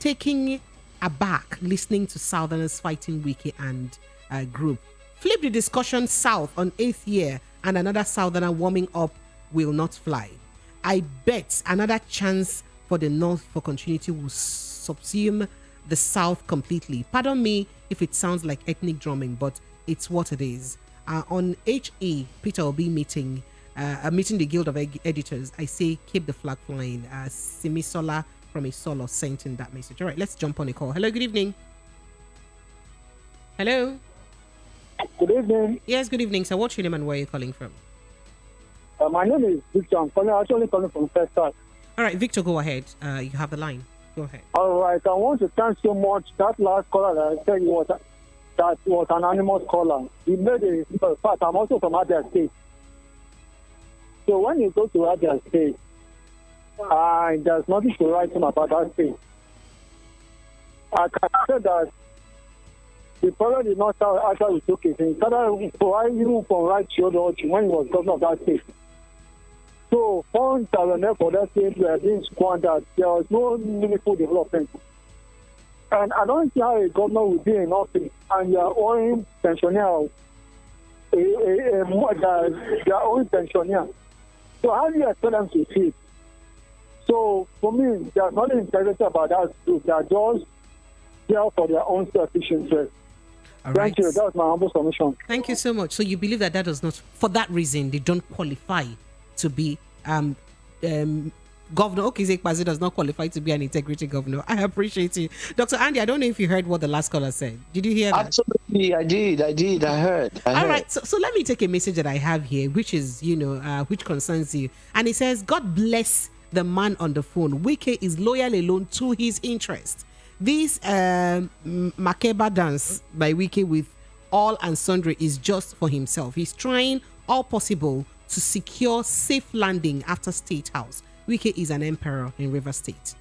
taking aback listening to Southerners fighting Wike and group. Flip the discussion south on 8th year and another Southerner warming up will not fly. I bet another chance for the North for continuity will subsume the South completely. Pardon me if it sounds like ethnic drumming, but it's what it is. On HE Peter Obi meeting the Guild of Editors, I say keep the flag flying. Simisola from Isolo sent in that message. All right, let's jump on a call. Hello, good evening. Hello. Good evening. Yes, good evening. So what's your name and where are you calling from? My name is Victor. I'm actually calling from First Start. All right, Victor, go ahead. You have the line. Go ahead. All right. I want to thank so much that last caller that I tell you what that was an anonymous caller. He made a, in fact, I'm also from Abia State. So when you go to Abia State, there's nothing to write him about that state. I can say that the problem did not start after we took it. He started providing from right shoulder when he was governor of that state. So funds that were there for that state were being squandered. There was no meaningful development. And I don't see how a governor will be in office and you are owing pensioners, they are owing pensioners. So how do you expect them to see it? So for me, there's nothing integrity about that group. They are just there for their own selfish interest. Thank you. That was my humble submission. Thank you so much. So you believe that does not, for that reason, they don't qualify to be governor. Okay, Zekpazi does not qualify to be an integrity governor. I appreciate you. Dr. Andy, I don't know if you heard what the last caller said. Did you hear that? Absolutely, I did. I heard. All right, so let me take a message that I have here, which is, which concerns you. And it says, God bless the man on the phone. Wike is loyal alone to his interest. This Makeba dance by Wike with all and sundry is just for himself. He's trying all possible to secure safe landing after State House. Wike is an emperor in River State.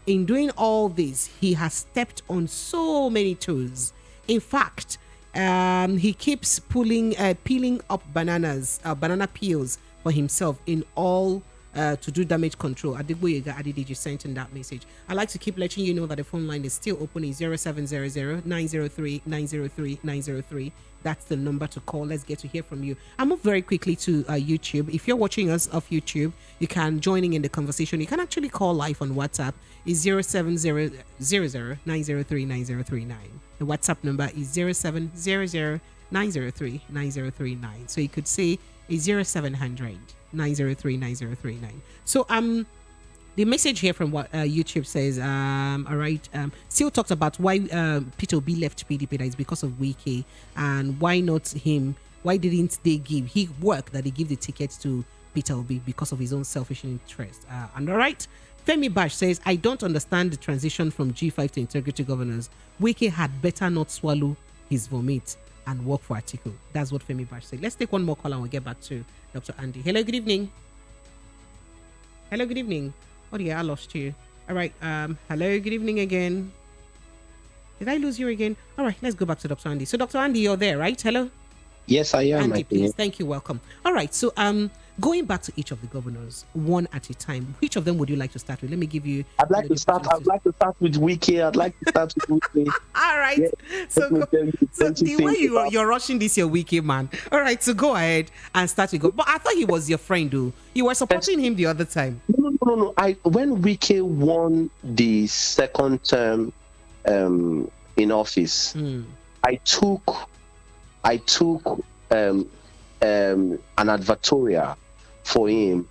In doing all this, he has stepped on so many toes. In fact, he keeps peeling up banana peels for himself in all to do damage control. Adigboyega Adidiji sent in that message. I'd like to keep letting you know that the phone line is still open. It's 0700 903 903 903. That's the number to call. Let's get to hear from you. I'll move very quickly to YouTube. If you're watching us off YouTube, you can join in the conversation. You can actually call live on WhatsApp. It's 0700 903 9039. The WhatsApp number is 0700 903 9039. So you could say it's 0700 903 9039. So the message here from what YouTube says, all right, still talked about why Peter Obi left PDP. That is because of Wike, and why not him? Why didn't they give he work that they give the ticket to Peter Obi because of his own selfish interest? And all right, Femi Bash says, I don't understand the transition from G5 to integrity governors. Wike had better not swallow his vomit and work for Atiku. That's what Femi Bash said. Let's take one more call and we'll get back to Dr. Andy. Hello, good evening. Hello, good evening. Oh yeah, I lost you. All right. Hello, good evening again. Did I lose you again? All right, let's go back to Dr. Andy. So Dr. Andy, you're there, right? Hello? Yes, I am. Andy, please. Thank you. Welcome. All right. So going back to each of the governors, one at a time, which of them would you like to start with? Let me give you. I'd like to start with Wike. All right. Yeah, So the way you're rushing this, your Wike man. All right. So go ahead and start with go. But I thought he was your friend, though. You were supporting him the other time. No. When Wike won the second term in office, I took an advertorial for him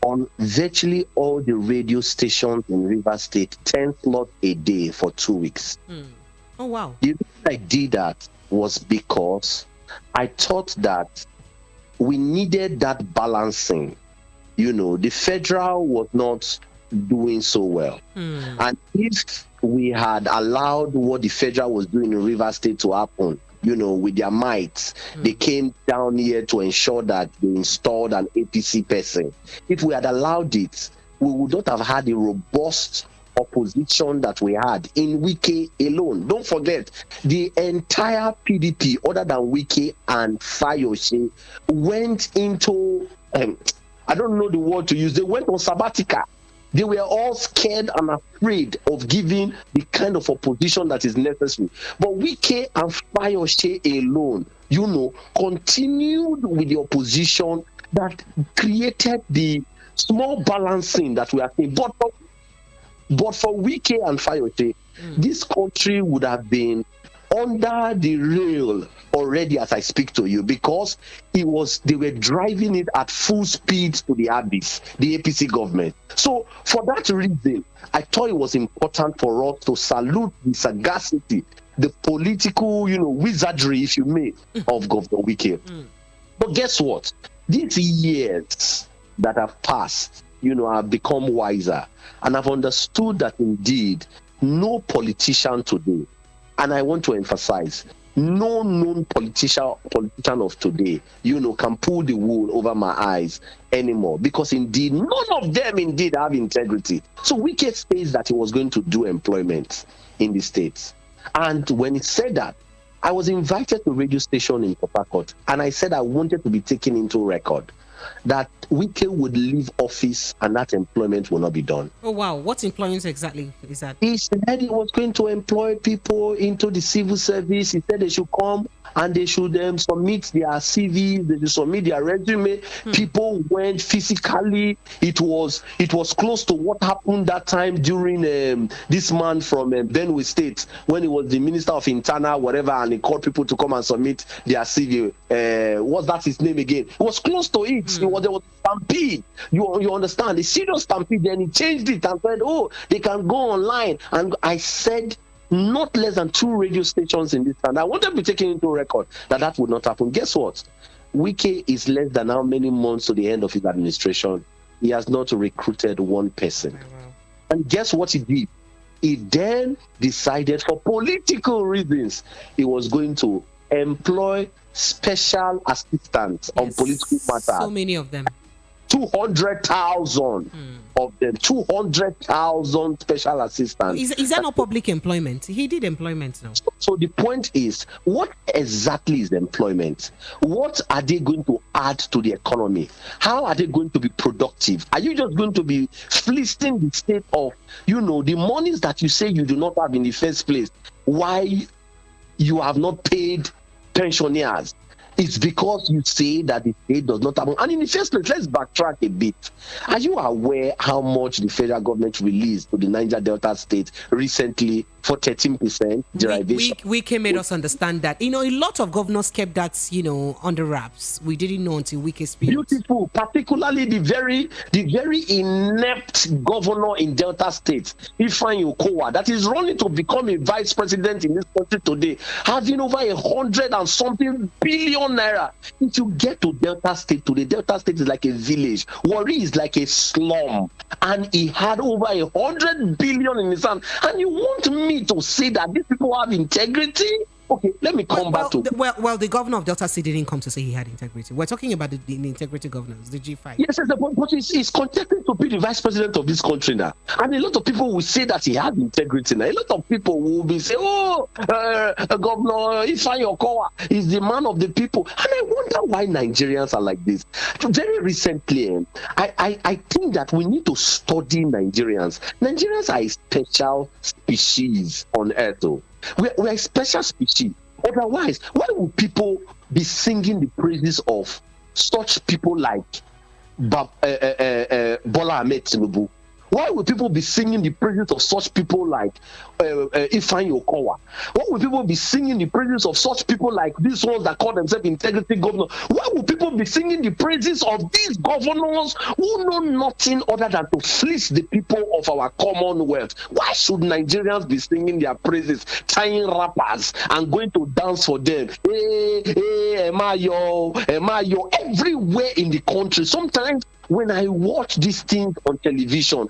on virtually all the radio stations in River State, 10 slots a day for 2 weeks. Oh, wow. The reason I did that was because I thought that we needed that balancing. The federal was not doing so well. And if we had allowed what the federal was doing in River State to happen, with their might, they came down here to ensure that they installed an APC person. If we had allowed it, we would not have had a robust opposition that we had in Wike alone. Don't forget, the entire PDP, other than Wike and Fayose, went into, I don't know the word to use, they went on sabbatical. They were all scared and afraid of giving the kind of opposition that is necessary. But Wike and Fayose alone, continued with the opposition that created the small balancing that we are seeing. But for Wike and Fayose, this country would have been under the rail already as I speak to you, because they were driving it at full speed to the abyss, the APC government. So for that reason, I thought it was important for us to salute the sagacity, the political, wizardry, if you may, of Governor Wike. But guess what? These years that have passed, I've become wiser, and I've understood that indeed no politician today, and I want to emphasize, No known politician of today, can pull the wool over my eyes anymore, because indeed none of them indeed have integrity. So Wike says that he was going to do employment in the states, and when he said that, I was invited to a radio station in Port Harcourt, and I said I wanted to be taken into record that Wike would leave office and that employment will not be done. Oh wow, what employment exactly is that? He said he was going to employ people into the civil service. He said they should come and they should submit their CVs, they should submit their resume. People went physically. It was close to what happened that time during this man from Benue State, when he was the Minister of Internal, whatever, and he called people to come and submit their CV. What's that his name again? It was close to it. There was a stampede. You understand? A serious stampede. Then he changed it and said, oh, they can go online. And I said, not less than 2 radio stations in this town. I wanted to be taken into record that would not happen. Guess what? Wike is less than how many months to the end of his administration. He has not recruited one person. And guess what he did? He then decided, for political reasons, he was going to employ special assistants on political matters. So many of them. 200,000 of them. 200,000 special assistants. Is that not public employment? He did employment now. So the point is, what exactly is employment? What are they going to add to the economy? How are they going to be productive? Are you just going to be fleecing the state of, the monies that you say you do not have in the first place? Why you have not paid pensioners? It's because you say that the state does not have. And in the first place, let's backtrack a bit. Are you aware how much the federal government released to the Niger Delta state recently for 13% derivation? Wike made us understand that. A lot of governors kept that, under wraps. We didn't know until Wike speaks. Beautiful, particularly the very inept governor in Delta State, Ifeanyi Okowa, that is running to become a vice president in this country today, having over 100 and something billion naira. If you get to Delta State today, Delta State is like a village. Warri is like a slum. And he had over 100 billion in his hand. And you want me to say that these people have integrity? Okay, let me come back to... the governor of Delta State didn't come to say he had integrity. We're talking about the integrity governors, the G5. Yes, but he's contesting to be the vice president of this country now. And a lot of people will say that he has integrity now. A lot of people will be saying, Governor Ifeanyi Okowa is the man of the people. And I wonder why Nigerians are like this. Very recently, I think that we need to study Nigerians. Nigerians are a special species on earth, though. We're a special species. Otherwise, why would people be singing the praises of such people like Bola Ahmed Tinubu? Why would people be singing the praises of such people like Ifeanyi Okowa? Why would people be singing the praises of such people like these ones that call themselves integrity governors? Why would people be singing the praises of these governors who know nothing other than to fleece the people of our commonwealth? Why should Nigerians be singing their praises, tying rappers and going to dance for them? Hey, Emayo, everywhere in the country. Sometimes when I watch these things on television,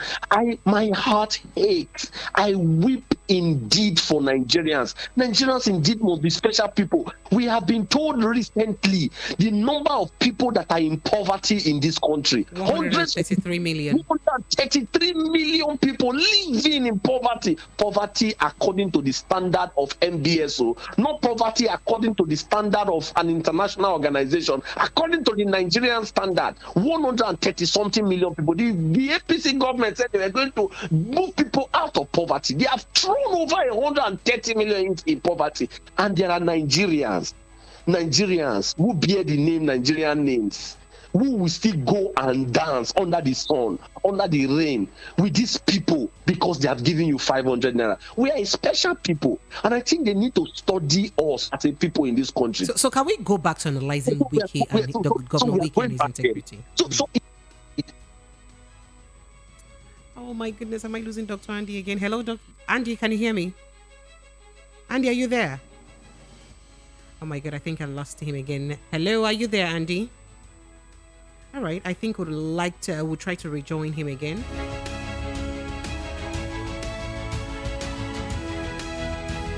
my heart aches. I weep indeed for Nigerians. Nigerians indeed must be special people. We have been told recently the number of people that are in poverty in this country. 133 million. 133 million people living in poverty. Poverty according to the standard of MBSO, not poverty according to the standard of an international organization. According to the Nigerian standard, 130-something million people. The APC government said they were going to move people out of poverty. They have thrown over 130 million in poverty. And there are Nigerians who bear the name Nigerian names, who will still go and dance under the sun, under the rain with these people because they have given you 500 naira. We are a special people, and I think they need to study us as a people in this country. So can we go back to analyzing Wike and Governor Wike and his integrity? Oh my goodness, am I losing Dr. Andy again? Hello, Dr. Andy, can you hear me? Andy, are you there? Oh my God, I think I lost him again. Hello, are you there, Andy? All right, I think we'll try to rejoin him again.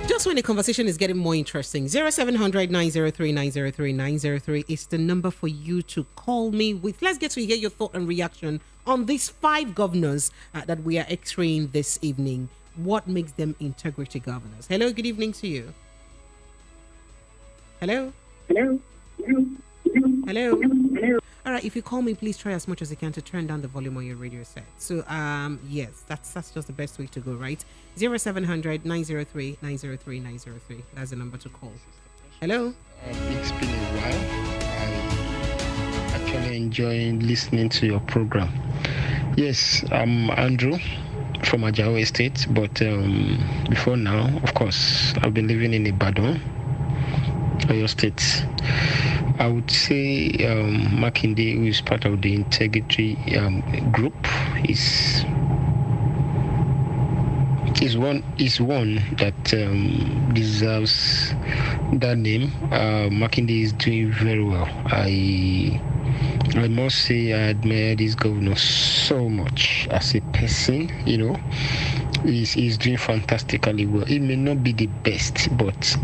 Just when the conversation is getting more interesting, 0700 903 903 903 is the number for you to call me with. Let's get to hear your thought and reaction on these 5 governors that we are x-raying this evening. What makes them integrity governors? Hello, good evening to you. Hello? Hello? Hello? All right, if you call me, please try as much as you can to turn down the volume on your radio set. So, yes, that's just the best way to go, right? 0700 903 903 903. That's the number to call. Hello? It's been a while. I actually enjoy listening to your program. Yes, I'm Andrew from Ajao Estate, but before now, of course, I've been living in Ibadan, Oyo State. I would say Makinde, who is part of the integrity group, is one that deserves that name. Makinde is doing very well. I must say I admire this governor so much as a person. You know, he's doing fantastically well. It may not be the best, but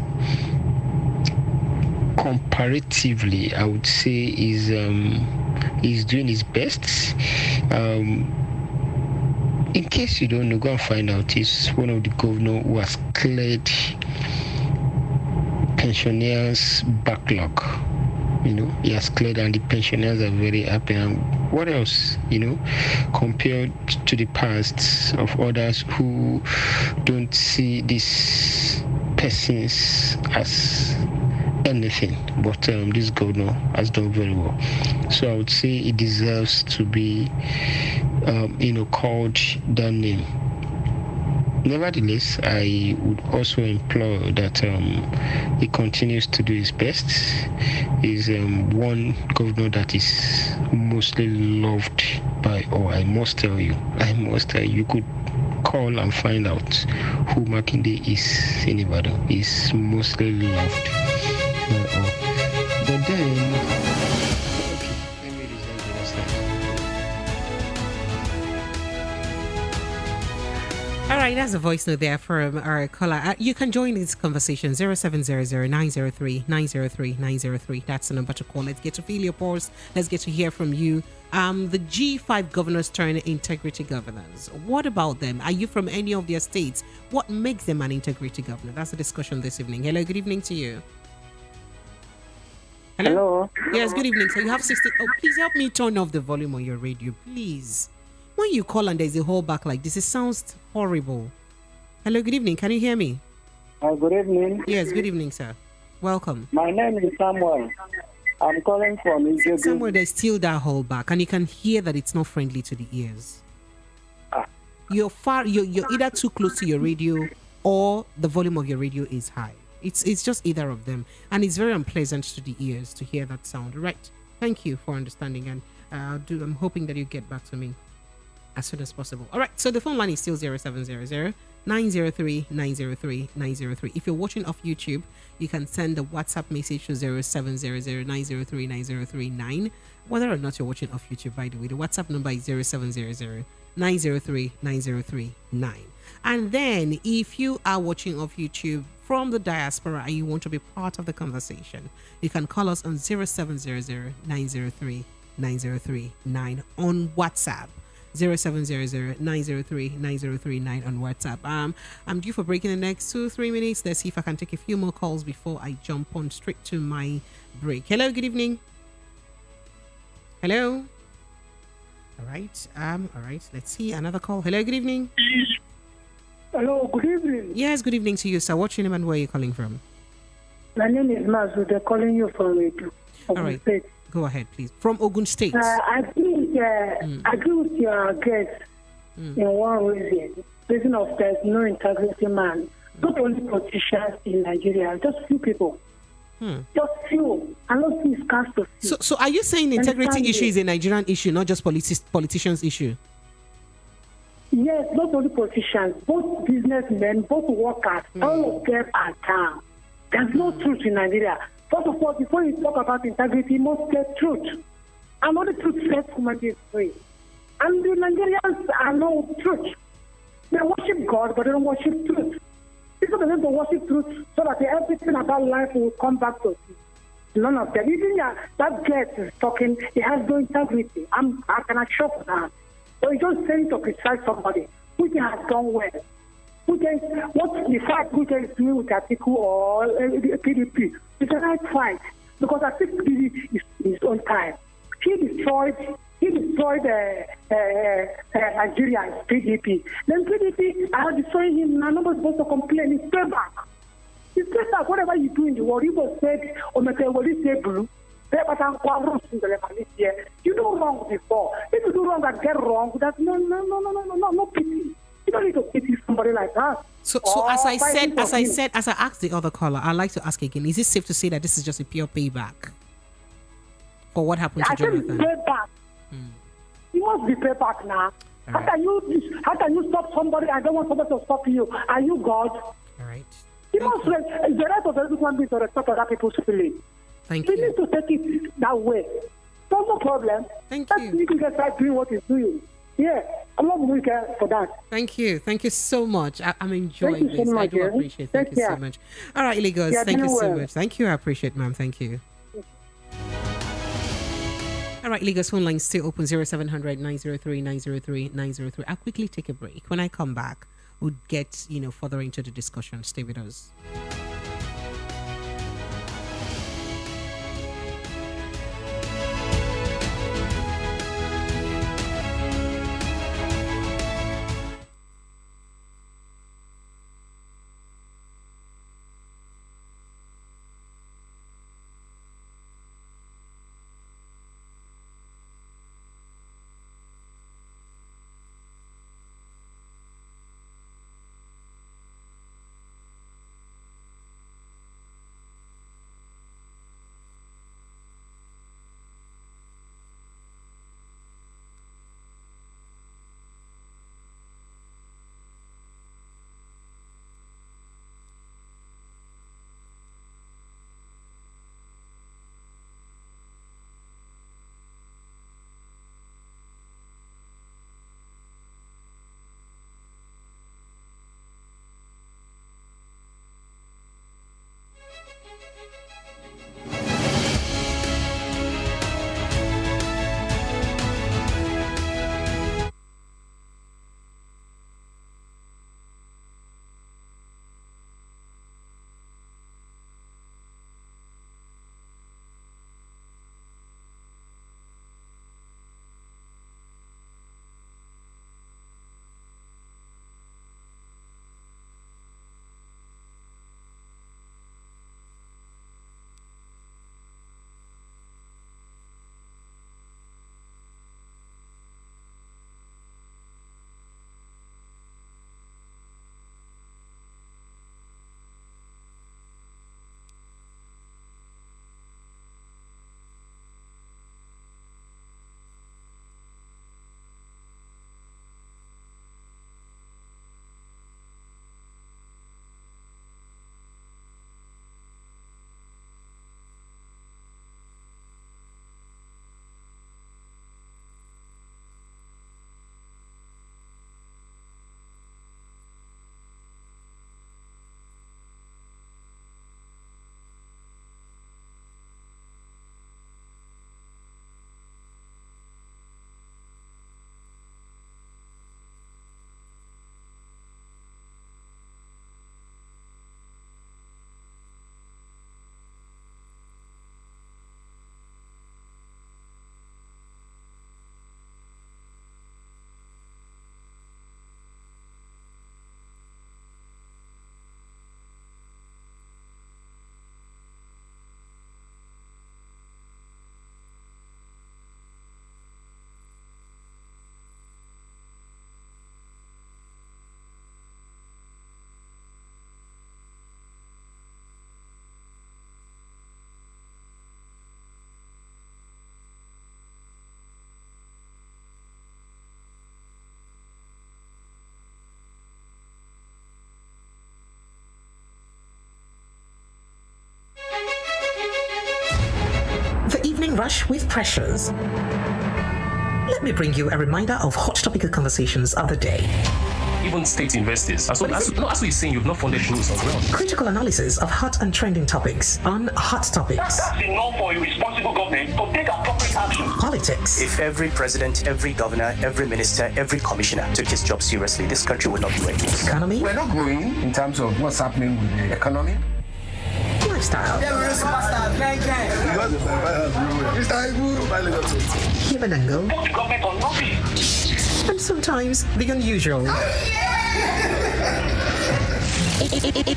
comparatively, I would say he's doing his best. In case you don't know, go and find out. He's one of the governors who has cleared pensioners' backlog. You know, he has cleared, and the pensioners are very happy. And what else? You know, compared to the past of others who don't see these persons as anything, but this governor has done very well. So I would say it deserves to be called that name. Nevertheless, I would also implore that he continues to do his best. He's one governor that is mostly loved by all. I must tell you, you could call and find out who Makinde is in Ibadan. He's mostly loved. But then, okay, let me reserve the rest. All right, that's a voice note there from our caller. You can join this conversation 0700 903 903 903. That's the number to call. Let's get to feel your pulse. Let's get to hear from you. The G5 governors turn integrity governors. What about them? Are you from any of their states? What makes them an integrity governor? That's the discussion this evening. Hello, good evening to you. Hello? Yes, good evening. So you have 60. Oh, please help me turn off the volume on your radio, please. When you call and there's a whole back like this, it sounds horrible. Hello, good evening. Can you hear me? Good evening. Yes, good evening, sir. Welcome. My name is Samuel. I'm calling from Ijebu. Somewhere there's still that whole back, and you can hear that it's not friendly to the ears. You're either too close to your radio or the volume of your radio is high. It's just either of them, and it's very unpleasant to the ears to hear that sound. Right. Thank you for understanding, and I'm hoping that you get back to me as soon as possible. All right. So the phone line is still 0700 903 903 903. If you're watching off YouTube, you can send a WhatsApp message to 0700 903 9039. Whether or not you're watching off YouTube, by the way, the WhatsApp number is 0700 903 9039. And then if you are watching off YouTube from the diaspora and you want to be part of the conversation, you can call us on 0700 903 9039 on WhatsApp. 0700 903 9039 on WhatsApp. I'm due for break in the next 2-3 minutes. Let's see if I can take a few more calls before I jump on straight to my break. Hello, good evening. Hello. All right. Let's see another call. Hello, good evening. Hello, good evening. Yes, good evening to you, sir. What's your name and where are you calling from? My name is Mazu. They're calling you from Ogun right. State. Go ahead, please. From Ogun State. I think I agree with your guest in one reason of there's no integrity man. Not only politicians in Nigeria, just few people. Just few. I don't see scarce to few. So are you saying integrity issue is a Nigerian issue, not just politicians' issue? Yes, not only politicians, both businessmen, both workers, all of them are down. There's no truth in Nigeria. First of all, before you talk about integrity, you must get truth. And only truth sets human beings free. And the Nigerians are no truth. They worship God, but they don't worship truth. This People begin to worship truth so that everything about life will come back to you. None of them. Even that guest is talking, he has no integrity. I can assure for that. But he's just saying to criticize somebody, which has done well. What the fact which is doing with Atiku or PDP is a right fight. Because I think PDP is his own time. He destroyed Nigeria's PDP. Then PDP are destroying him. Now nobody's supposed to complain. It's payback. It's payback. Whatever you do in the world, people said, blue. You do wrong before. If you do wrong and get wrong, that's no pity. You don't need to pity somebody like that. So as I asked the other caller, I'd like to ask again, is it safe to say that this is just a pure payback for what happened to Jonathan? Payback. It must be payback now. Right. How can you stop somebody? I don't want somebody to stop you. Are you God? All right. It's the right of everyone to respect other people's feelings. Thank you. You need to take it that way. No problem. Thank you. You can start doing what he's doing. Yeah, I love Wike for that. Thank you. Thank you so much. I'm enjoying this. So much, I do appreciate it. Thank you so much. All right, Lagos. Thank you so much. Thank you. I appreciate it, ma'am. Thank you. All right, Lagos phone line still open 0700 903 903 903. I'll quickly take a break. When I come back, we'll get further into the discussion. Stay with us. Evening Rush with Pressures. Let me bring you a reminder of hot topical conversations of the day. even state investors. And so that's what you're saying, you've not funded those on ground. Critical analysis of hot and trending topics on Hot Topics. That's enough for a responsible government to take appropriate action. Politics. If every president, every governor, every minister, every commissioner took his job seriously, this country would not be where it is. Economy. We're not growing in terms of what's happening with the economy. Lifestyle. Human angle. And sometimes the unusual.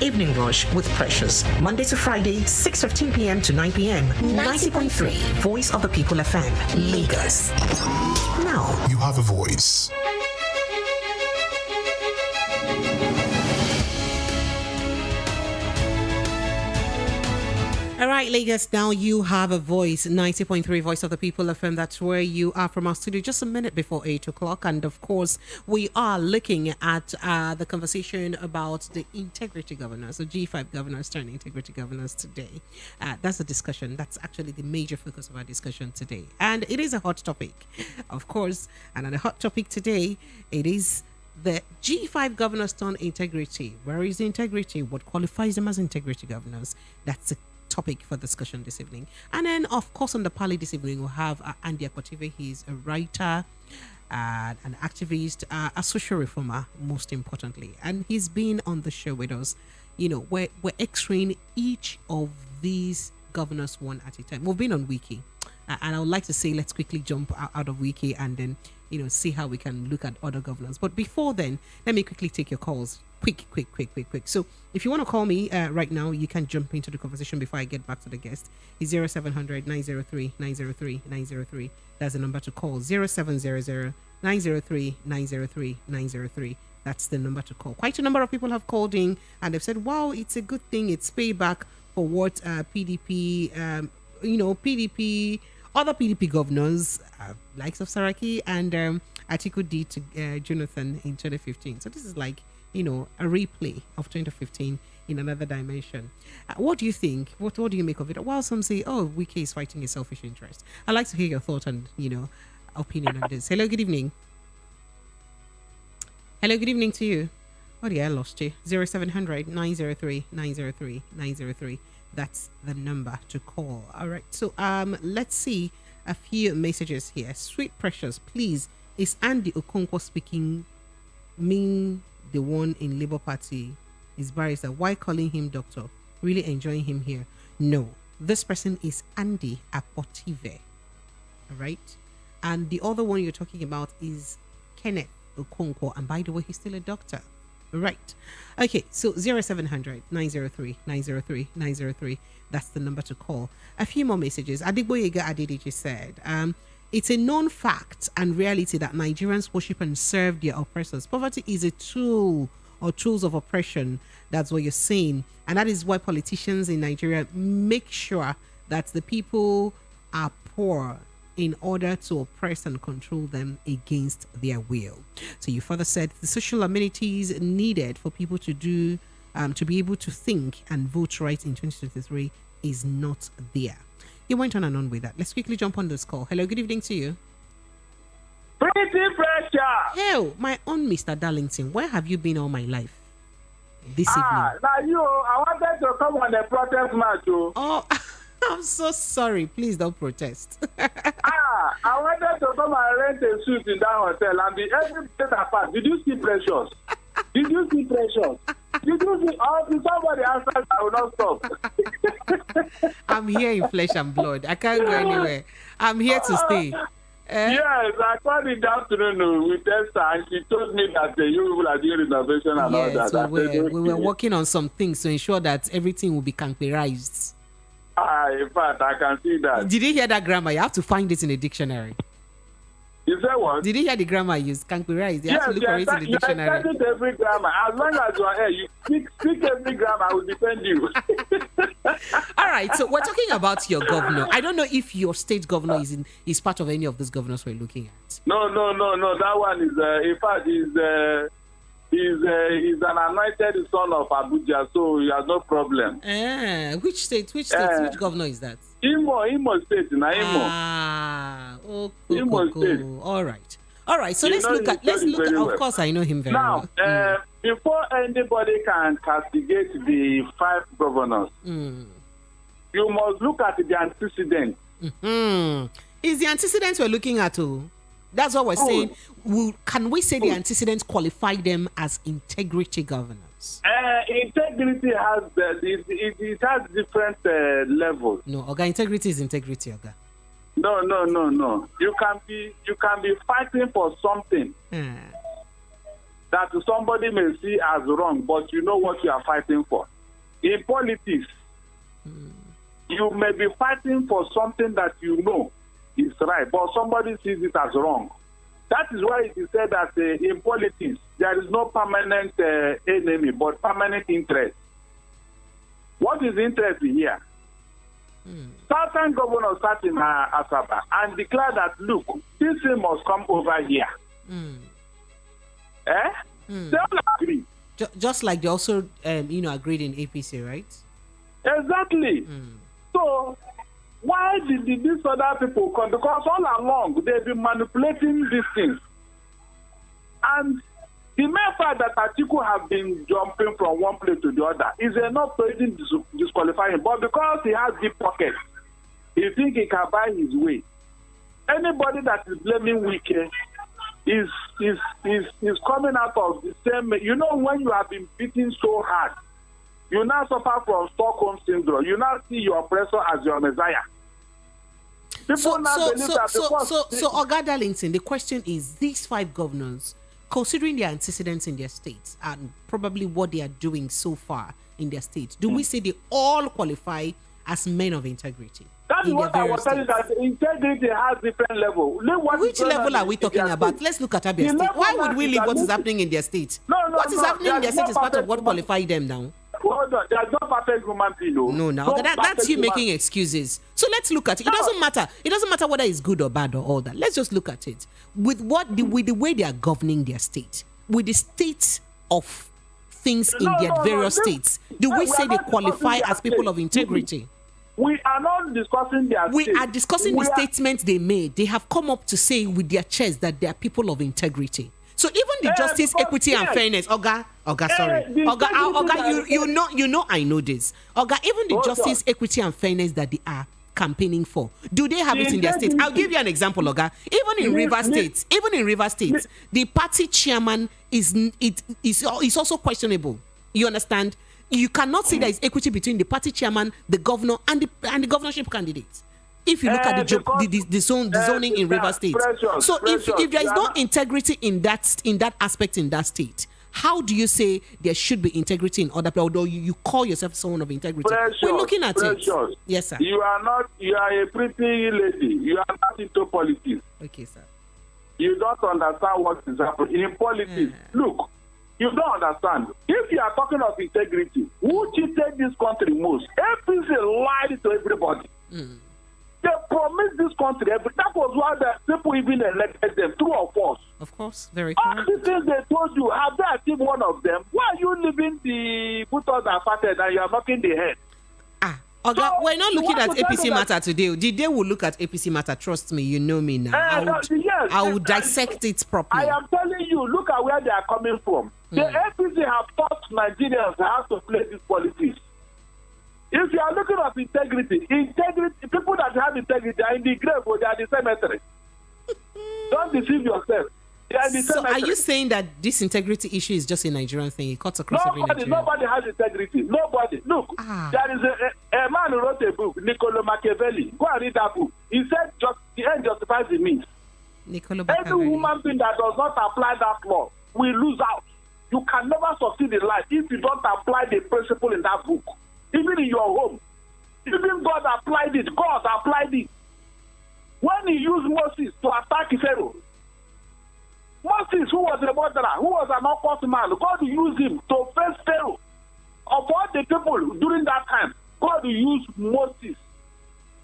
Evening Rush with Precious. Monday to Friday, 6:15 p.m. to 9 p.m. 90.3 Voice of the People FM, Lagos. Now you have a voice. All right, Lagos, now you have a voice, 90.3 Voice of the People FM. That's where you are from our studio just a minute before 8 o'clock. And of course, we are looking at the conversation about the integrity governors, the G5 governors turning integrity governors today. That's a discussion. That's actually the major focus of our discussion today. And it is a hot topic, of course. And on the hot topic today, it is the G5 governors turn integrity. Where is the integrity? What qualifies them as integrity governors? That's a topic for discussion this evening. And then, of course, on the panel this evening, we'll have Andy Akwative. He's a writer, an activist, a social reformer, most importantly. And he's been on the show with us. You know, we're x-raying each of these governors one at a time. We've been on Wike. And I would like to say, let's quickly jump out of Wike and then, you know, see how we can look at other governors. But before then, let me quickly take your calls. Quick. So if you want to call me right now, you can jump into the conversation before I get back to the guest. It's 0700 903 903 903. That's the number to call. 0700 903 903 903. That's the number to call. Quite a number of people have called in and they've said, wow, it's a good thing. It's payback for what PDP, PDP, other PDP governors, likes of Saraki and Atiku did to Jonathan in 2015. So this is like, you know, a replay of 2015 in another dimension. What do you think? What do you make of it? While some say, oh, Wike is fighting a selfish interest. I'd like to hear your thought and, you know, opinion on this. Hello, good evening. Hello, good evening to you. Oh, yeah, I lost you. 0700 903 903 903. That's the number to call. All right. So let's see a few messages here. Sweet Precious, please. Is Andy Okonkwo speaking mean the one in Labour Party is barrister? Why calling him doctor? Really enjoying him here? No. This person is Andy Akwative. All right. And the other one you're talking about is Kenneth Okonkwo. And by the way, he's still a doctor. Right. Okay, so 0700 903 903 903. That's the number to call. A few more messages. Adigboyega Adedeji said, it's a known fact and reality that Nigerians worship and serve their oppressors. Poverty is a tool or tools of oppression. That's what you're saying. And that is why politicians in Nigeria make sure that the people are poor in order to oppress and control them against their will. So you further said the social amenities needed for people to do, to be able to think and vote right in 2023 is not there. You went on and on with that. Let's quickly jump on this call. Hello, good evening to you. Pretty pressure. Hell, my own Mr. Darlington, where have you been all my life? This evening. Now I wanted to come on the protest march. Oh, I'm so sorry. Please don't protest. I wanted to come and rent a suit in that hotel and be every place apart. Did you see Precious? Did you see Precious? Did you see somebody answer? I will not stop. I'm here in flesh and blood. I can't go anywhere. I'm here to stay. Yes, I called in the afternoon with Esther and she told me that you people are doing renovation and all that. So we were working on some things to ensure that everything will be computerized. In fact, I can see that. Did you hear that grammar? You have to find it in a dictionary. You said what? Did you hear the grammar used? Computerized. You have to look for it in the dictionary. Yes, every grammar. As long as you are here, you speak every grammar, I will defend you. All right, so we're talking about your governor. I don't know if your state governor is part of any of these governors we're looking at. No. That one is, in fact, he's an anointed son of Abuja, so he has no problem. Which state? Which governor is that? Imo State, na Imo. Imo State. All right. All right, so You let's know look the at. Let's story look. very Of well. course, I know him very Now, well. before anybody can castigate the 5 governors, you must look at the antecedents. Is the antecedents we're looking at? That's what we're saying. Can we say the antecedents qualify them as integrity governors? Integrity has it has different levels. No, Oga, integrity is integrity, Oga. No. You can be fighting for something that somebody may see as wrong, but you know what you are fighting for. In politics, you may be fighting for something that you know is right, but somebody sees it as wrong. That is why it is said that in politics, there is no permanent enemy, but permanent interest. What is interest here? Certain governors sat in Asaba and declared that, look, this thing must come over here. They all agree. Just like they also, agreed in APC, right? Exactly. So, why did these other people come? Because all along, they've been manipulating these things. And the mere fact that Atiku have been jumping from one place to the other is enough to even disqualify him. But because he has deep pockets, he thinks he can buy his way. Anybody that is blaming Wike is coming out of the same. You know, when you have been beaten so hard, you now suffer from Stockholm syndrome. You now see your oppressor as your messiah. So, Oga Darlington, the question is: these 5 governors, considering their antecedents in their states and probably what they are doing so far in their states, do we say they all qualify as men of integrity? That is what I was telling you, that integrity has different levels. Which level are we talking about? Let's look at Abia State. Why would we leave what is happening in their state? What is happening in their state is part of what qualifies them now. Hold on, there's no perfect human being. No, that's you making excuses. So let's look at it. It doesn't matter. It doesn't matter whether it's good or bad or all that. Let's just look at it with the way they are governing their state, with the state of things in their various states. Do we say they qualify as people of integrity? We are not discussing their We are discussing the statements they made. They have come up to say with their chest that they are people of integrity. So even the justice, equity, and fairness, Oga, you know, I know this. Oga, even the justice, equity, and fairness that they are campaigning for, do they have it in their state? I'll give you an example, Oga. Even in River State, the party chairman is also questionable. You understand? You cannot say there is equity between the party chairman, the governor, and the governorship candidates. If you look at the zoning in River State, if there is no integrity in that aspect in that state, how do you say there should be integrity in other places? Although you call yourself someone of integrity, we're looking at it. Yes, sir. You are a pretty lady. You are not into politics. Okay, sir. You don't understand what is happening in politics. Look, you don't understand. If you are talking of integrity, who cheated this country most? APC lied to everybody. They promised this country that was why the people even elected them, true or false. Of course, very correct. correct. All the things they told you, have they achieved one of them? Why are you leaving the photos that started and you are knocking the head? Oga, we're not looking at APC matter today. The day we'll look at APC matter, trust me, you know me now. I will dissect it properly. I am telling you, look at where they are coming from. The APC have taught Nigerians how to play this politics. If you are looking at integrity, people that have integrity are in the grave or they are in the cemetery. Don't deceive yourself. They are in the cemetery. Are you saying that this integrity issue is just a Nigerian thing? It cuts across every Nigerian? Nobody has integrity. Nobody. Look, there is a man who wrote a book, Niccolo Machiavelli. Go and read that book. He said the end justifies the means. Every human being that does not apply that law will lose out. You can never succeed in life if you don't apply the principle in that book. Even in your home. Even God applied it. God applied it. When he used Moses to attack Pharaoh, Moses, who was a murderer, who was an opposite man, God used him to face Pharaoh. Of all the people during that time, God used Moses.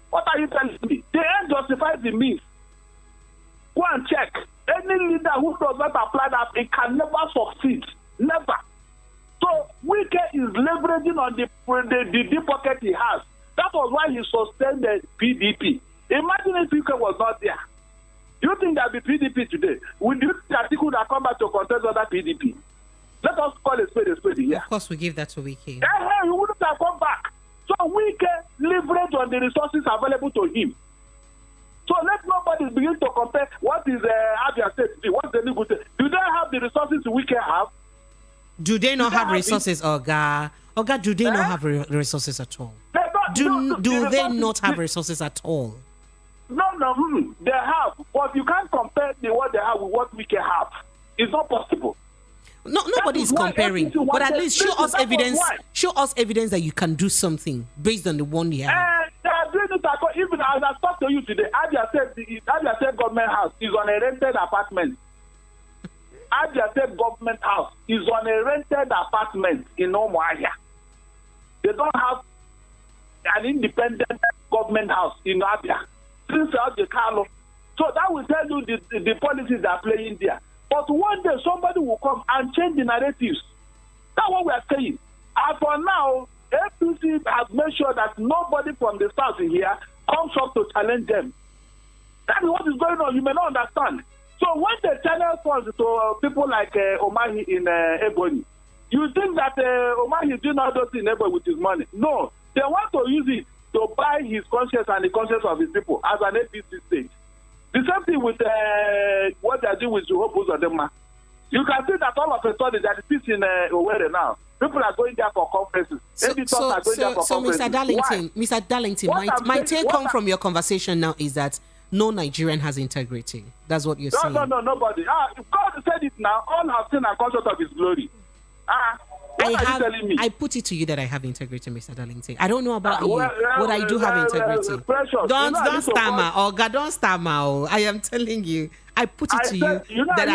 What are you telling me? The end justifies the means. Go and check. Any leader who does not apply that, it can never succeed. Never. So Wike is leveraging on the deep pocket he has. That was why he sustained the PDP. Imagine if Wike was not there. Do you think there'll be PDP today? Will you think that he could have come back to contest other PDP? Let us call a spade here. Of course, we give that to Wike. He wouldn't have come back. So Wike leverage on the resources available to him. So let nobody begin to compare what is Abia State do, what's the new good. Do they have the resources Wike have? Do they not have resources, Oga? Oga, do they not have resources at all? Do they not have resources at all? No, they have. But you can't compare what they have with what Wike have. It's not possible. No, nobody is comparing. But at least show us evidence. Show us evidence that you can do something based on the one you have. They are doing it. Even as I talked to you today, Abia State government house is on a rented apartment. Abia State government house is on a rented apartment in Omoahia. They don't have an independent government house in Abia. Since the Carlo. So that will tell you the policies they are playing there. But one day somebody will come and change the narratives. That's what we are saying. And for now, APC has made sure that nobody from the south here comes up to challenge them. That is what is going on. You may not understand. So when they channel funds to people like Omahi in Ebony, you think that Omahi is doing all those things in Ebony with his money? No. They want to use it to buy his conscience and the conscience of his people as an APC state. The same thing with what they are doing with Hope Uzodinma. You can see that all of a sudden that it is in Owerri now. People are going there for conferences. So Mr. Darlington, my take home from your conversation now is that no Nigerian has integrity. That's what you're saying. No, nobody. God said it now. All have seen and conscious of his glory. I put it to you that I have integrity, Mr. Darlington. I don't know about you, but I do have integrity. Don't stammer, or God, don't stammer. I am telling you. I put it to you that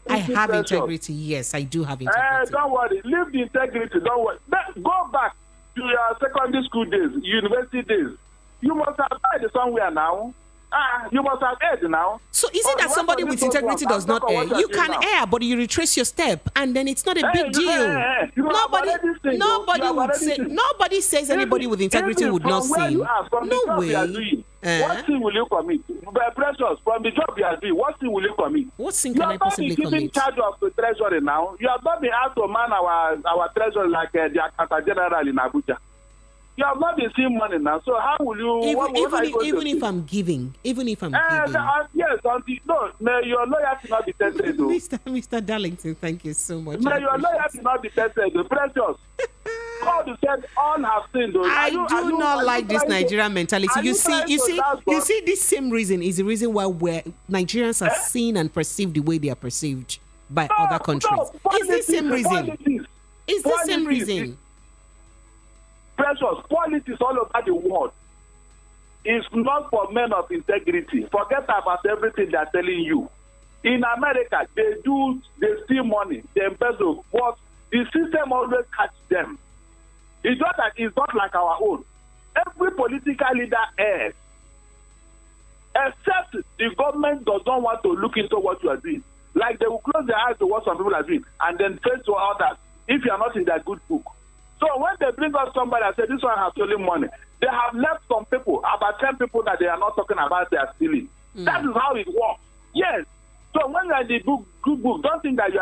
I have integrity. Yes, I do have integrity. Don't worry. Leave the integrity. Don't worry. Go back to your secondary school days, university days. You must have died somewhere now. You must have aired now. So is it that somebody with integrity does not air? You can air, but you retrace your step, and then it's not a big deal. Nobody says anybody with integrity would not sin. No way. What sin will you commit? Precious, from the job you are doing, what sin will you commit? What sin can I possibly commit? You are not in charge of the treasury now. You have not been asked to man our treasury like the Accountant General in Abuja. You have not been seeing money now, so how will you? Even if I'm giving. Yes, may your loyalty not be tested, though. Mr. Darlington, thank you so much. May your loyalty not be tested, though. Precious. God said all have sinned, though. I do not like this Nigerian mentality. You see, this same reason is the reason why Nigerians are seen and perceived the way they are perceived by other countries. It's the same reason. It's the same reason. Precious, politics all over the world is not for men of integrity. Forget about everything they are telling you. In America, they steal money, they embezzle, but the system always catch them. It's not that it's not like our own. Every political leader errs, except the government does not want to look into what you are doing. Like they will close their eyes to what some people are doing and then face to others if you are not in their good book. So when they bring us somebody and say this one has stolen money, they have left some people, about 10 people that they are not talking about they are stealing. That is how it works. Yes. So when you are in the good book, don't think that you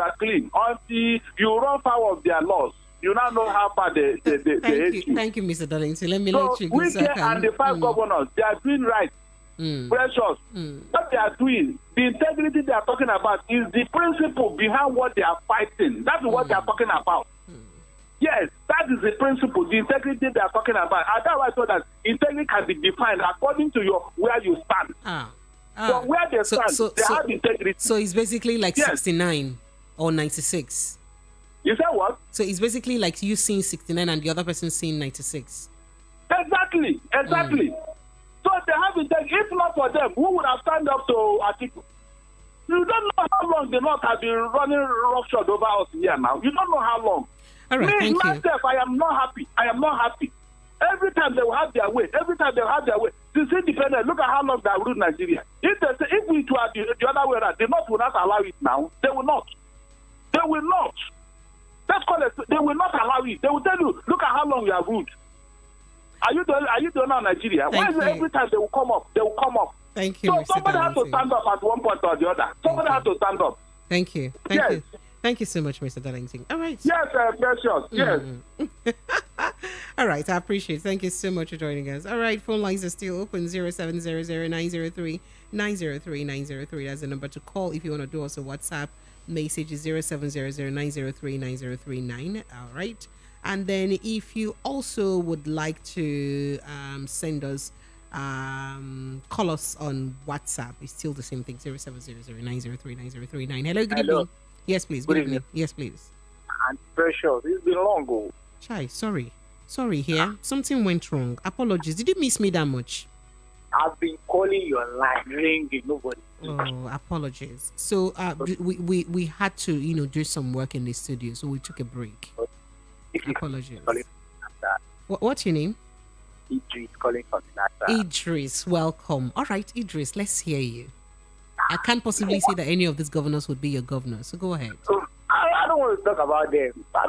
are clean until you run foul of their laws. You now know how far they hate you. Thank you, Mr. Darlington. Let me let you go. Wike and the 5 governors, they are doing right. Precious. What they are doing, the integrity they are talking about is the principle behind what they are fighting. That is what they are talking about. Yes, that is the principle, the integrity they are talking about. And that's why I thought that integrity can be defined according to where you stand. So where they stand, they have integrity. So it's basically like 69 or 96. You said what? So it's basically like you seeing 69 and the other person seeing 96. Exactly. So they have integrity. If not for them, who would have stand up to Atiku? You don't know how long the North have been running roughshod over us here now. You don't know how long. All right, thank you. Myself, I am not happy. Every time they will have their way. Since independence, look at how long they have ruled Nigeria. If it were the other way around, the North will not allow it now. They will not. Let's call it. They will not allow it. They will tell you, look at how long you have ruled. Are you doing now Nigeria? Why is it every time they will come up? Thank you, So Mr. somebody has to Darlington. stand up at one point or the other. Somebody has to stand up. Thank you. Thank you. Thank you so much, Mr. Darlington. All right. Yes, Precious. Yes. All right, I appreciate it. Thank you so much for joining us. All right, phone lines are still open 0700-903-903. That's the number to call if you want to do us a WhatsApp message is 0700-903-9039. All right. And then if you also would like to send us call us on WhatsApp, it's still the same thing 0700-903-9039. Hello, good evening. Yes, please. Good evening. Yes, please. And Precious, it's been long ago. Chai, sorry here. Something went wrong. Apologies. Did you miss me that much? I've been calling your line, ringing, nobody. Oh, apologies. So we had to do some work in the studio, so we took a break. Apologies. What's your name? Idris calling from Nasa. Idris, welcome. All right, Idris, let's hear you. I can't possibly say that any of these governors would be your governor, so go ahead. I don't want to talk about them. What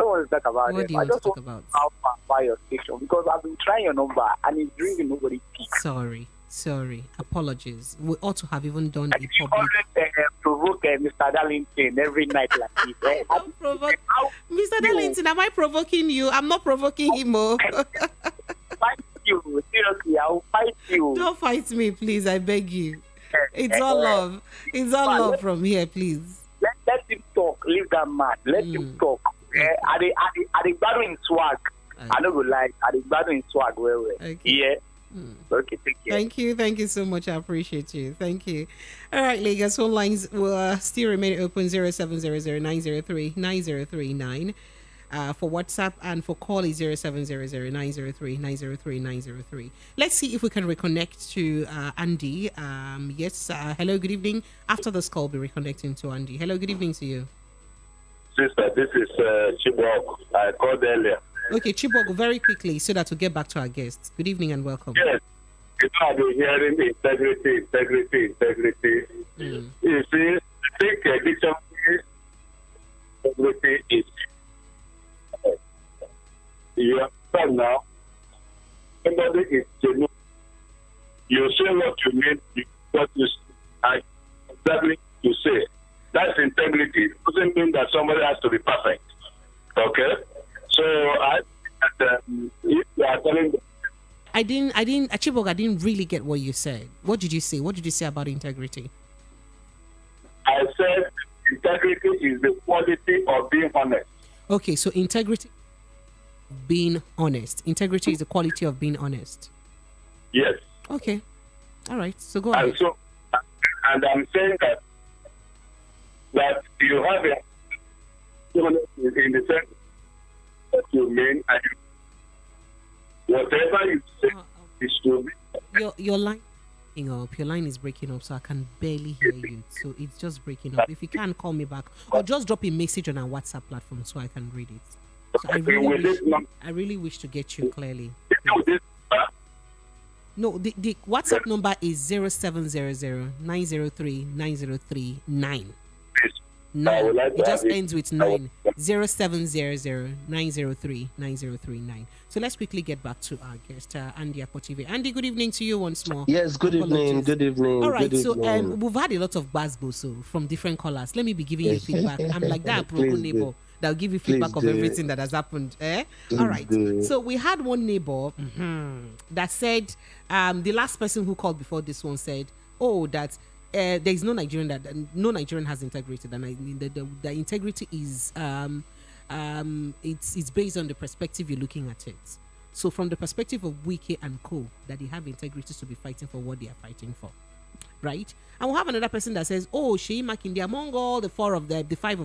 do you want to talk about? How far by your station, because I've been trying your number and it's ringing, nobody picks. Sorry. Apologies. We ought to have even done a You public. always provoke Mr. Darlington every night like this. Don't provoke. Mr. Darlington, am I provoking you? I'm not provoking him. Fight you. Seriously, I will fight you. Don't fight me, please. I beg you. It's all love. It's all love from here, please. Let him talk. Leave that man. Let him talk. Are they battling swag? I don't go lie. Are they battling swag? Well. Okay. Yeah. Okay, take care. Thank you so much. I appreciate you. Thank you. All right, Lagos phone lines will still remain open 0700-903-9039 for WhatsApp, and for call is 0700-903-903. Let's see if we can reconnect to Andy. Yes. Hello, good evening. After this call, we'll be reconnecting to Andy. Hello, good evening to you. Sister, this is Chibok. I called earlier. Okay, Chibok, very quickly so that we get back to our guests. Good evening and welcome. Yes. I've been hearing integrity. You see, I think dictionary integrity is you understand now. Somebody is genuine. You say what you mean, what you exactly you say. That's integrity. It doesn't mean that somebody has to be perfect. Okay? So if you are telling Chibok, I didn't really get what you said. What did you say? What did you say about integrity? I said integrity is the quality of being honest. Okay, so integrity, being honest. Integrity is the quality of being honest. Yes. Okay. All right. So go ahead. And I'm saying that you have a in the sense that you mean, and whatever you say is to be. Your line up. Your line is breaking up, so I can barely hear you. So it's just breaking up. If you can, call me back or just drop a message on our WhatsApp platform so I can read it. So I really wish to get you clearly. No, the WhatsApp number is 0700-903-9039. It just ends with 9. 0700-903-9039. So let's quickly get back to our guest, Andy Apotive. Andy, good evening to you once more. Yes, good evening. Good evening. All right, good so evening. we've had a lot of basbo from different callers. Let me be giving you feedback. I'm like that broken neighbor that will give you feedback of everything that has happened. All right. So we had one neighbor that said, the last person who called before this one said, that there is no Nigerian no Nigerian has integrity. The integrity is it's based on the perspective you're looking at it. So from the perspective of Wike and co, that they have integrity to be fighting for what they are fighting for, right? And we'll have another person that says, Sheyi Makinde, among all the five of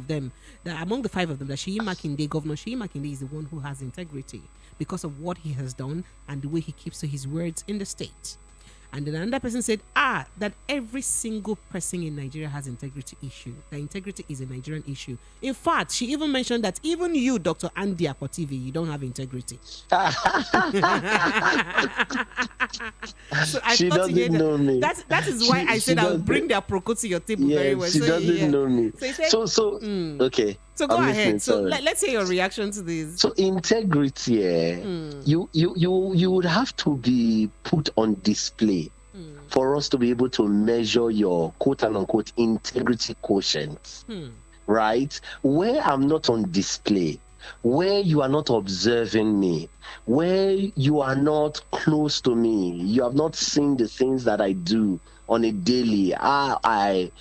them, among the five of them, that Sheyi Makinde, Governor Sheyi Makinde is the one who has integrity because of what he has done and the way he keeps to his words in the state. And then another person said, that every single person in Nigeria has integrity issue. That integrity is a Nigerian issue. In fact, she even mentioned that even you, Dr. Andy Apotive, you don't have integrity. She doesn't know me. That is why I said I'll bring their proco to your table very well. She doesn't know me. So he said, okay. So go ahead. So let's hear your reaction to this. So integrity, you would have to be put on display for us to be able to measure your quote unquote integrity quotient, right? Where I'm not on display, where you are not observing me, where you are not close to me, you have not seen the things that I do on a daily, how I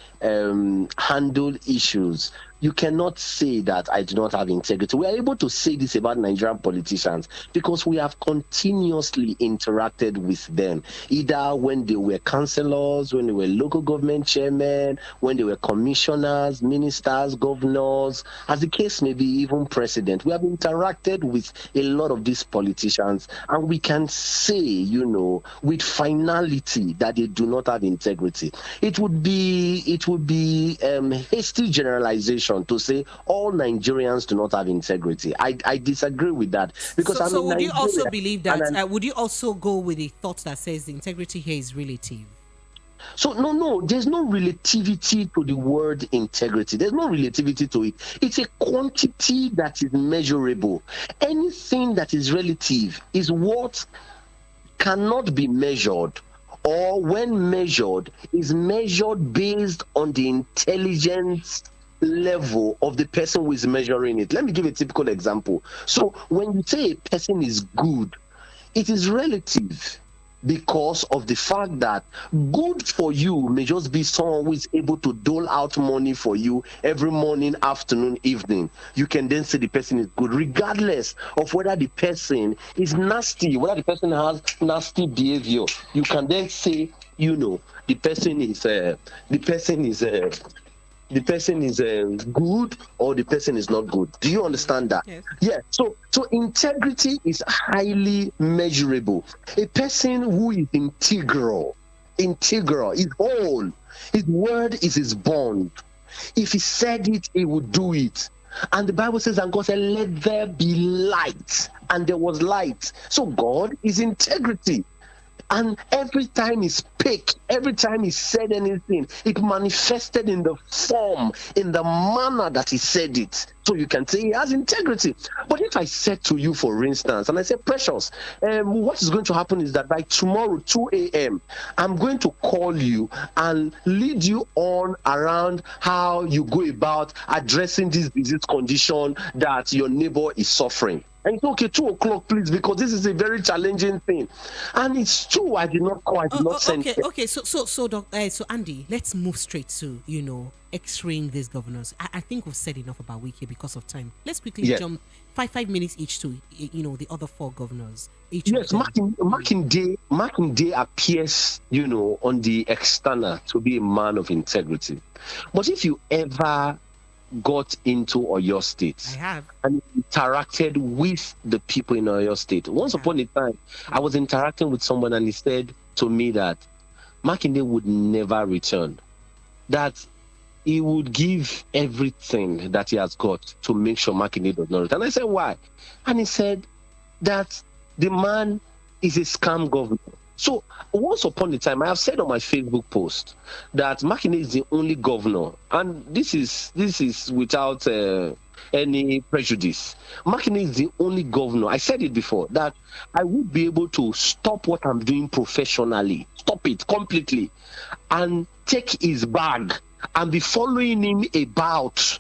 handle issues. You cannot say that I do not have integrity. We are able to say this about Nigerian politicians because we have continuously interacted with them, either when they were councillors, when they were local government chairmen, when they were commissioners, ministers, governors, as the case may be, even president. We have interacted with a lot of these politicians, and we can say, with finality that they do not have integrity. It would be hasty generalization to say all Nigerians do not have integrity. I disagree with that, because so would you also believe that? Would you also go with the thought that says the integrity here is relative? So no, there's no relativity to the word integrity. There's no relativity to it. It's a quantity that is measurable. Anything that is relative is what cannot be measured, or when measured, is measured based on the intelligence level of the person who is measuring it. Let me give a typical example. So when you say a person is good, it is relative, because of the fact that good for you may just be someone who is able to dole out money for you every morning, afternoon, evening. You can then say the person is good, regardless of whether the person is nasty, whether the person has nasty behavior. You can then say, the person is good, or the person is not good. Do you understand that? Yes. Yeah. So integrity is highly measurable. A person who is integral, is whole. His word is his bond. If he said it, he would do it. And the Bible says, and God said, let there be light. And there was light. So God is integrity. And every time he spake, every time he said anything, it manifested in the form, in the manner that he said it. So you can say he has integrity. But if I said to you, for instance, and I said, Precious, what is going to happen is that by tomorrow, 2 a.m., I'm going to call you and lead you on around how you go about addressing this disease condition that your neighbor is suffering. And it's okay, 2 o'clock, please, because this is a very challenging thing. And it's true, I did not call, I did not send. Okay. So Andy, let's move straight to X-raying these governors. I think we've said enough about Wike because of time. Let's quickly jump 5 minutes each to the other 4 governors. Yes, Makinde appears on the external to be a man of integrity. But if you ever got into Oyo State, I have, and interacted with the people in Oyo State. Once upon a time, I was interacting with someone, and he said to me that Makinde would never return, that he would give everything that he has got to make sure Makinde does not return. And I said, why? And he said that the man is a scam governor. So once upon a time, I have said on my Facebook post that Makinde is the only governor, and this is without any prejudice. Makinde is the only governor, I said it before, that I would be able to stop what I'm doing professionally, stop it completely, and take his bag and be following him about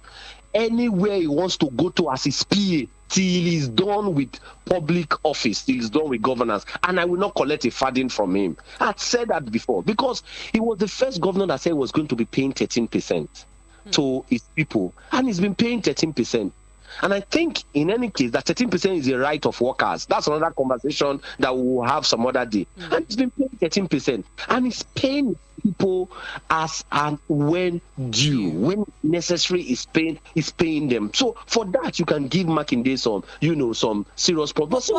anywhere he wants to go to as his PA, till he's done with public office, till he's done with governance, and I will not collect a farthing from him. I'd said that before, because he was the first governor that said he was going to be paying 13% to his people, and he's been paying 13%. And I think in any case that 13% is a right of workers. That's another conversation that we will have some other day. And he's been paying 13%, and he's paying people as and when due, when necessary, is paying them. So for that, you can give Makinde some serious problems.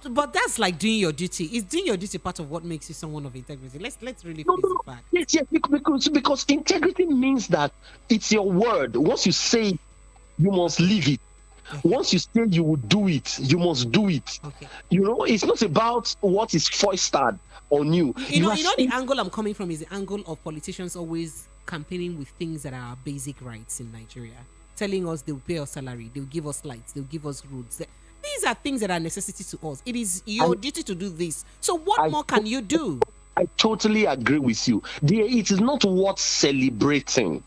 But that's like doing your duty. Is doing your duty part of what makes you someone of integrity? Let's really face the fact. Yes, because integrity means that it's your word. Once you say it, you must live it. Once you say you will do it, you must do it. Okay. It's not about what is foisted on you. The angle I'm coming from is the angle of politicians always campaigning with things that are basic rights in Nigeria, telling us they'll pay us salary, they'll give us lights, they'll give us roads. These are things that are necessity to us. It is your duty to do this. So what more can you do? I totally agree with you. It is not worth celebrating.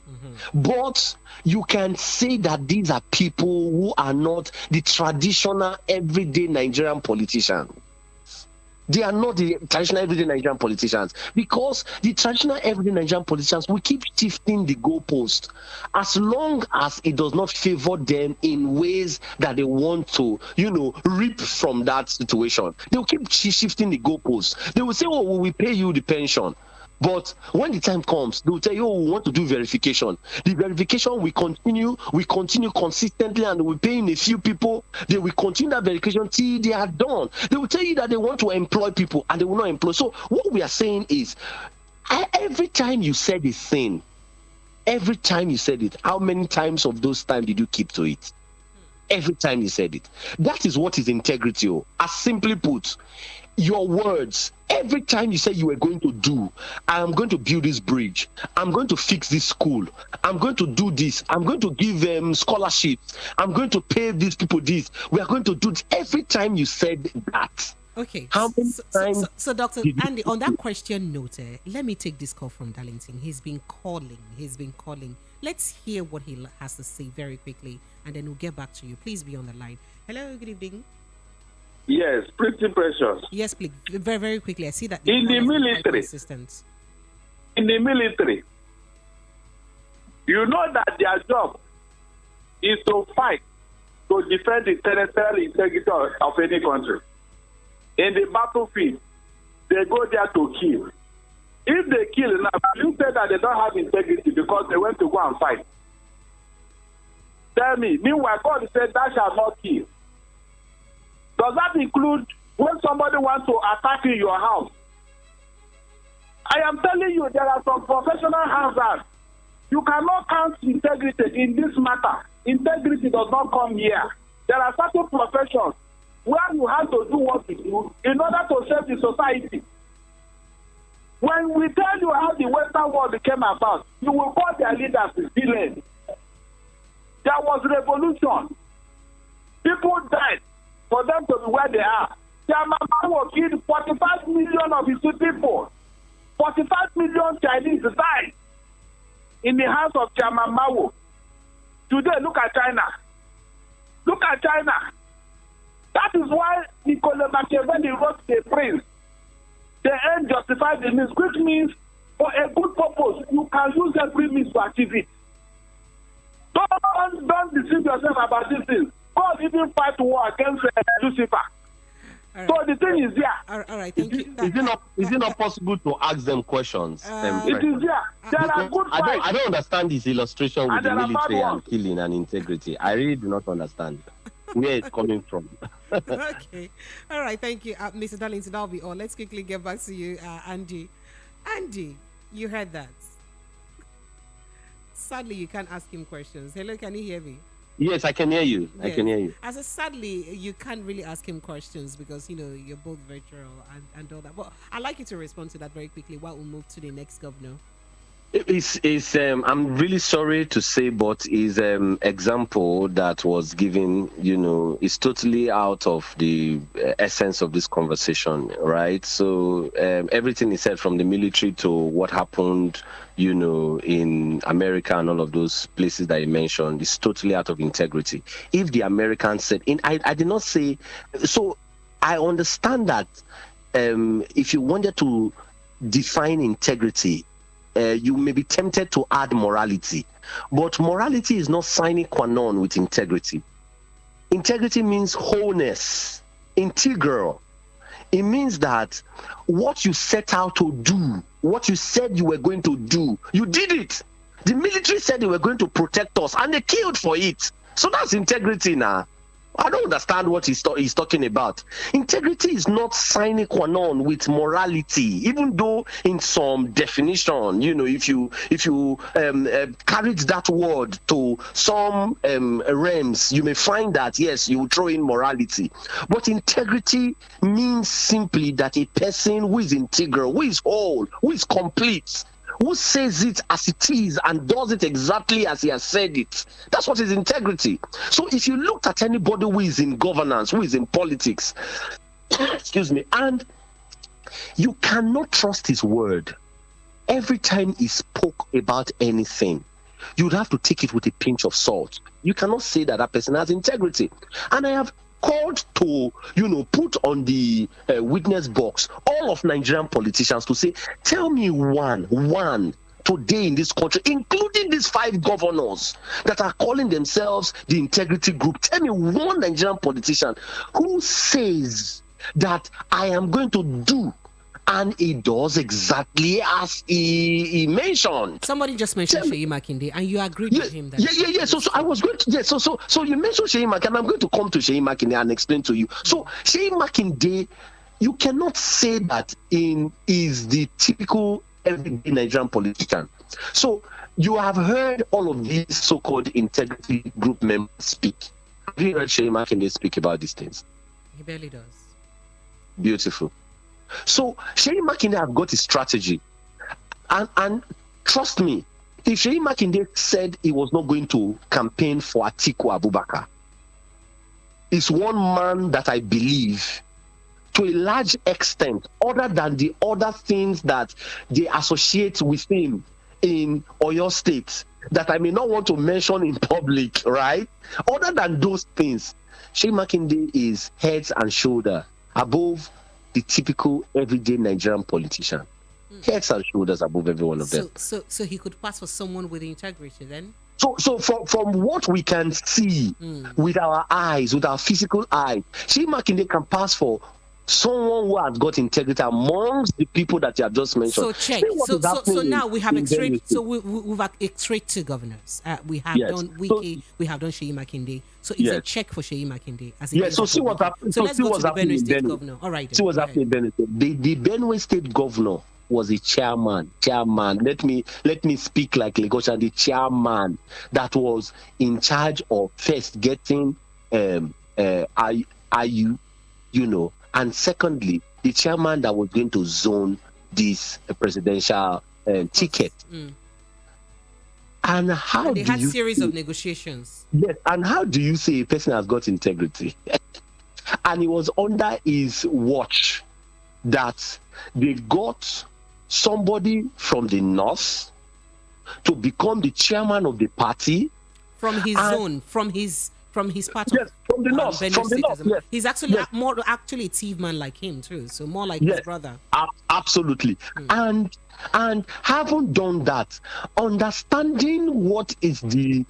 But you can say that these are people who are not the traditional everyday Nigerian politicians. They are not the traditional everyday Nigerian politicians, because the traditional everyday Nigerian politicians will keep shifting the goalpost as long as it does not favor them in ways that they want to, reap from that situation. They will keep shifting the goalpost. They will say, "Oh, we will pay you the pension." But when the time comes, they will tell you, "Oh, we want to do verification." The verification will continue consistently, and we pay in a few people. They will continue that verification till they are done. They will tell you that they want to employ people, and they will not employ. So what we are saying is, every time you said a thing, every time you said it, how many times of those times did you keep to it? Every time you said it. That is what is integrity. As simply put, your words, every time you say you were going to do, I'm going to build this bridge, I'm going to fix this school, I'm going to do this, I'm going to give them scholarships, I'm going to pay these people this, we are going to do this. Every time you said that. Okay. How many times? So Dr. Andy, on that question note, let me take this call from Darlington. He's been calling. Let's hear what he has to say very quickly, and then we'll get back to you. Please be on the line. Hello, good evening. Yes, pretty precious. Yes, please. Very, very quickly. I see that in the military, you know that their job is to fight to defend the territorial integrity of any country. In the battlefield, they go there to kill. If they kill enough, you say that they don't have integrity because they went to go and fight. Tell me, meanwhile, God said, "Thou shalt not kill." Does that include when somebody wants to attack in your house? I am telling you, there are some professional hazards. You cannot count integrity in this matter. Integrity does not come here. There are certain professions where you have to do what you do in order to save the society. When we tell you how the Western world became about, you will call their leaders villains. There was revolution. People died for them to be where they are. Chairman Mao killed 45 million of his people. 45 million Chinese died in the hands of Chairman Mao. Today, look at China. Look at China. That is why Nicolas Machiavelli wrote The Prince. The end justifies the means, which means for a good purpose, you can use every means to achieve it. Don't deceive yourself about these things. God even fight war against Lucifer. Right. So the thing is there. All right, thank you. Is it not possible to ask them questions? It is there. There are good fights. I don't understand this illustration with the military and killing and integrity. I really do not understand where it's coming from. Okay. All right, thank you. Mr. Darlington, that'll be all. Let's quickly get back to you, Andy. Andy, you heard that. Sadly, you can't ask him questions. Hello, can you hear me? Yes, I can hear you. Yes. I can hear you. As a sadly, you can't really ask him questions because, you're both virtual and all that. But I'd like you to respond to that very quickly while we move to the next governor. I'm really sorry to say, but his example that was given, is totally out of the essence of this conversation, right? So everything he said, from the military to what happened, in America and all of those places that he mentioned, is totally out of integrity. If the Americans said, I did not say, so I understand that if you wanted to define integrity, you may be tempted to add morality, but morality is not sine qua non with integrity. Integrity means wholeness, integral. It means that what you set out to do, what you said you were going to do, you did it. The military said they were going to protect us, and they killed for it. So that's integrity now. I don't understand what he's talking about. Integrity is not sine qua non with morality, even though in some definition, if you carried that word to some realms, you may find that, yes, you throw in morality. But integrity means simply that a person who is integral, who is whole, who is complete, who says it as it is and does it exactly as he has said it. That's what is integrity. So if you looked at anybody who is in governance, who is in politics, excuse me, and You cannot trust his word. Every time he spoke about anything, you'd have to take it with a pinch of salt. You cannot say that person has integrity. And I have called to, put on the witness box all of Nigerian politicians to say, tell me one today in this country, including these 5 governors that are calling themselves the integrity group. Tell me one Nigerian politician who says that I am going to do, and he does exactly as he mentioned. Somebody just mentioned Sheyi Makinde, and you agreed with him. Yeah. So I was going to. So you mentioned Sheyi Makinde, and I'm going to come to Sheyi Makinde and explain to you. So Sheyi Makinde, you cannot say that is the typical everyday Nigerian politician. So you have heard all of these so-called integrity group members speak. Have you heard Sheyi Makinde speak about these things? He barely does. Beautiful. So Sheyi Makinde have got a strategy, and trust me, if Sheyi Makinde said he was not going to campaign for Atiku Abubakar, is one man that I believe, to a large extent, other than the other things that they associate with him in Oyo State, that I may not want to mention in public, right? Other than those things, Sheyi Makinde is heads and shoulders above the typical everyday Nigerian politician. Heads and shoulders above every one of them. So he could pass for someone with integrity then? So from what we can see with our eyes, with our physical eye, Sheyi Makinde can pass for someone who has got integrity amongst the people that you have just mentioned. So check. So now we have extracted. So we've extracted 2 governors. We have done Wike. We have done Sheyi Makinde. So it's a check for Sheyi Makinde. So see what happened. So let's go to the Benue State governor. All right. See what's happening in Benue State. The Benue State governor was a chairman. Let me speak like Lagosian. The chairman that was in charge of first getting IU, and secondly, the chairman that was going to zone this presidential ticket. And they had series of negotiations. Yes, and how do you say a person has got integrity? And it was under his watch that they got somebody from the north to become the chairman of the party. From his zone, from his part of from the north. Yes. He's actually more actually a thief man like him too, so more like his brother. Absolutely. And having done that, understanding what is the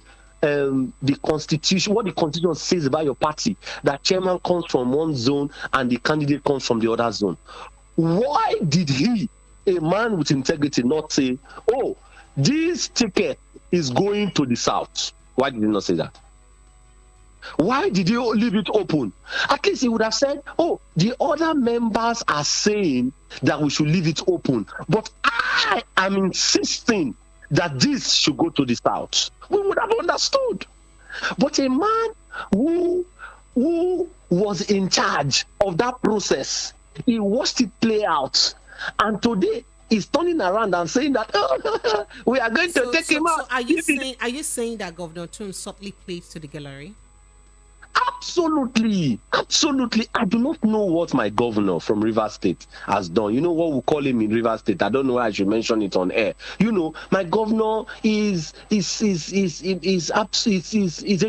constitution, what the constitution says about your party, that chairman comes from one zone and the candidate comes from the other zone. Why did he, a man with integrity, not say, oh, this ticket is going to the south? Why did he not say that? Why did you leave it open? At least he would have said, oh, the other members are saying that we should leave it open, but I am insisting that this should go to the south. We would have understood. But a man who was in charge of that process, he watched it play out, and today he's turning around and saying that we are going to take him out. So are you saying that Governor Tum subtly plays to the gallery? Absolutely. I do not know what my governor from Rivers State has done. You know what we call him in Rivers State? I don't know why I should mention it on air. My governor is a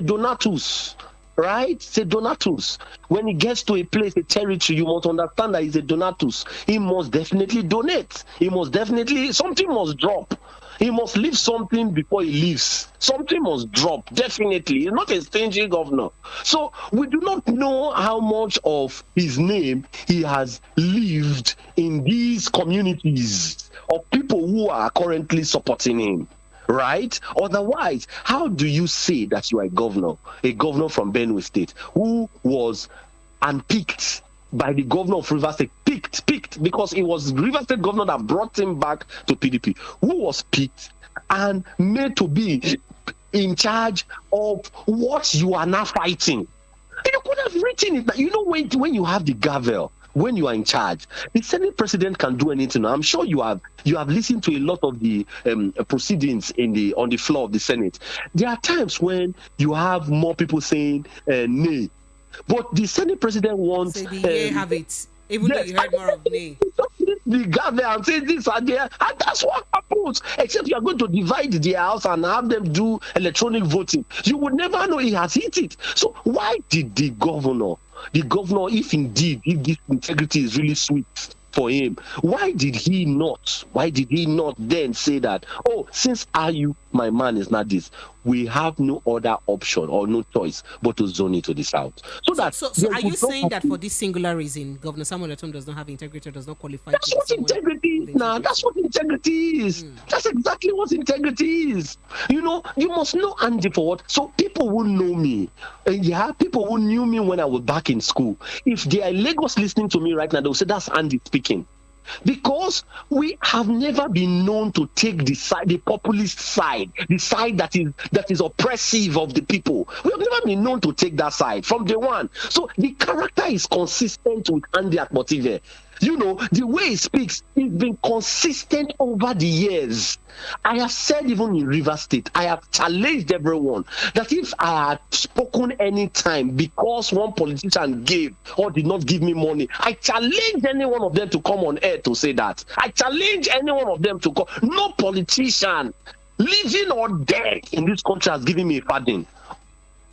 donatus. Right? It's a donatus. When he gets to a place, a territory, you must understand that he's a donatus. He must definitely donate. Something must drop. He must leave something before he leaves. Something must drop, definitely. He's not a stingy governor. So we do not know how much of his name he has lived in these communities of people who are currently supporting him. Right? Otherwise, how do you say that you are a governor from Benue State, who was unpicked by the governor of Rivers State, picked because it was Rivers State governor that brought him back to PDP, who was picked and made to be in charge of what you are now fighting? You could have written it. When you have the gavel, when you are in charge, the Senate president can do anything. I'm sure you have listened to a lot of the proceedings on the floor of the Senate. There are times when you have more people saying nay, but the Senate president wants. So the have it, even though you heard more of nay. the government and say this are there, and that's what happens. Except you are going to divide their house and have them do electronic voting. You would never know he has hit it. So why did the governor, if indeed if this integrity is really sweet for him, why did he not then say that, oh, since my man is not this, we have no other option or no choice but to zone it to the south? So are you saying that for this singular reason, Governor Samuel Otom does not have integrity, does not qualify? That's what integrity is now. That's what integrity is. That's exactly what integrity is. You know, you must know Andy for what. So people who know me, people who knew me when I was back in school, if they are in Lagos listening to me right now, they'll say that's Andy speaking. Because we have never been known to take the populist side, the side that is oppressive of the people. We have never been known to take that side from day one. So the character is consistent with Andy Akmotive. You know, the way he speaks, he's been consistent over the years. I have said even in River State, I have challenged everyone that if I had spoken any time because one politician gave or did not give me money, I challenge any one of them to come on air to say that. I challenge any one of them to come. No politician, living or dead in this country, has given me a pardon.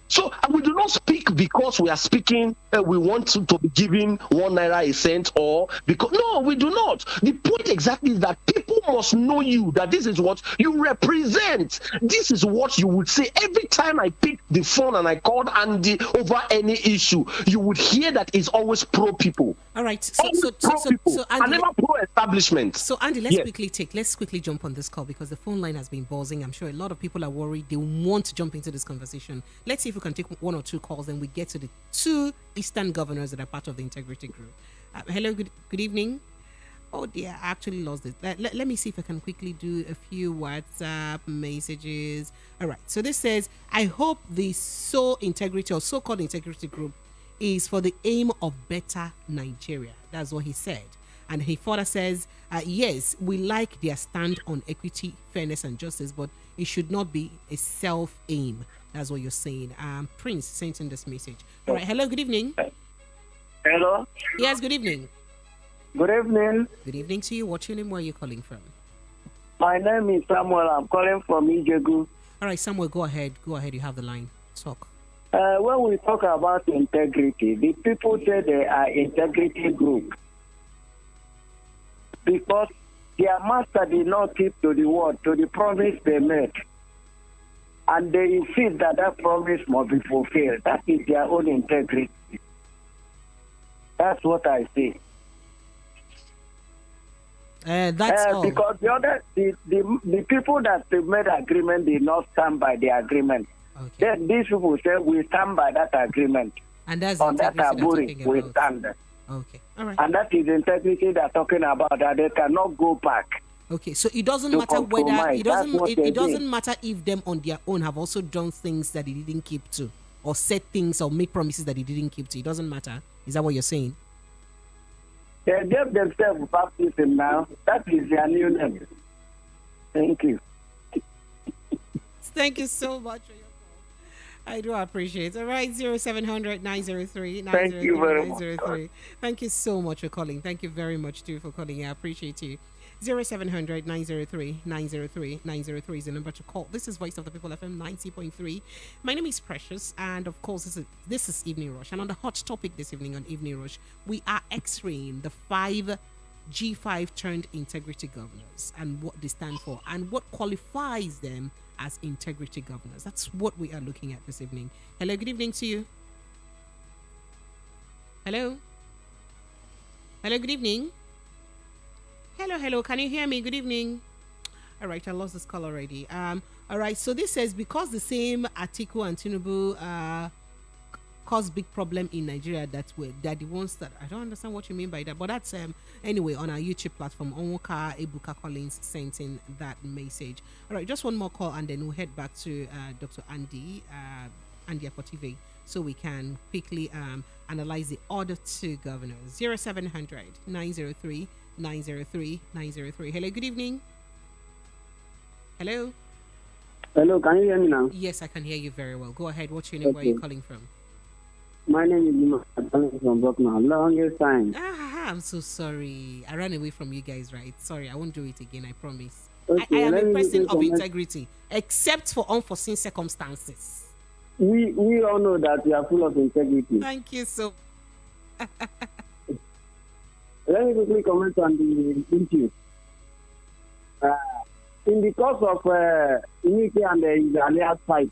So we do not speak because we are speaking, we want to be given 1 naira a cent, or because, no, we do not. The point exactly is that people must know you, that this is what you represent. This is what you would say. Every time I pick the phone and I called Andy over any issue, you would hear that it's always pro people. All right. So Andy, never pro establishment. So Andy, let's quickly jump on this call because the phone line has been buzzing. I'm sure a lot of people are worried. They want to jump into this conversation. Let's see if we can take 1 or 2 calls, then we get to the 2 Eastern governors that are part of the integrity group. Hello, good evening. Oh dear, I actually lost it. Let me see if I can quickly do a few WhatsApp messages. All right. So this says, I hope the so-called integrity group is for the aim of better Nigeria. That's what he said. And he further says, yes, we like their stand on equity, fairness, and justice, but it should not be a self-aim. That's what you're saying. Prince sent in this message. All right. Hello. Good evening. Hello. Yes. Good evening. Good evening. Good evening to you. What's your name? Where are you calling from? My name is Samuel. I'm calling from Ijegu. All right, Samuel. Go ahead. You have the line. Talk. When we talk about integrity, the people say they are integrity group because their master did not keep to the word, to the promise they made. And they insist that promise must be fulfilled. That is their own integrity. That's what I say. That's all. Because the people that made agreement did not stand by the agreement. Okay. Then these people say we stand by that agreement. And that's on that Aburi, we stand. Okay. All right. And that is integrity they're talking about, that they cannot go back. Okay, so it doesn't matter whether it doesn't matter if them on their own have also done things that they didn't keep to, or said things or made promises that they didn't keep to. It doesn't matter. Is that what you're saying? They gave themselves baptism now. That is their new name. Thank you. Thank you so much for your call. I do appreciate it. All right, 0700 903 903. Thank you so much for calling. Thank you very much too for calling. I appreciate you. 0700 903 903 903 is the number to call. This is Voice of the People FM 90.3. My name is Precious, and of course this is Evening Rush. And on the hot topic this evening on Evening Rush, we are x-raying the 5 G5 turned integrity governors and what they stand for and what qualifies them as integrity governors. That's what we are looking at this evening. Hello, good evening to you. Hello, good evening. Hello, can you hear me? Good evening. All right, I lost this call already. All right, so this says, because the same Atiku and Tinubu caused big problem in Nigeria, they're the ones that, I don't understand what you mean by that, but that's anyway on our YouTube platform. Onwoka Ebuka Collins sent in that message. All right, just one more call and then we'll head back to Dr. Andy Akmotive, so we can quickly analyze the other 2 governors. 0700 903 903 903. Hello, good evening. Hello, can you hear me now? Yes, I can hear you very well. Go ahead. What's your name? Okay. Where are you calling from? My name is Ima. I'm calling from Brockman. Longest time. I'm so sorry. I ran away from you guys, right? Sorry, I won't do it again, I promise. Okay, I am let a me person quickly of comment. integrity, except for unforeseen circumstances. We all know that we are full of integrity. Thank you so. Let me quickly comment on the issue. In the course of Wike and the Alias fight,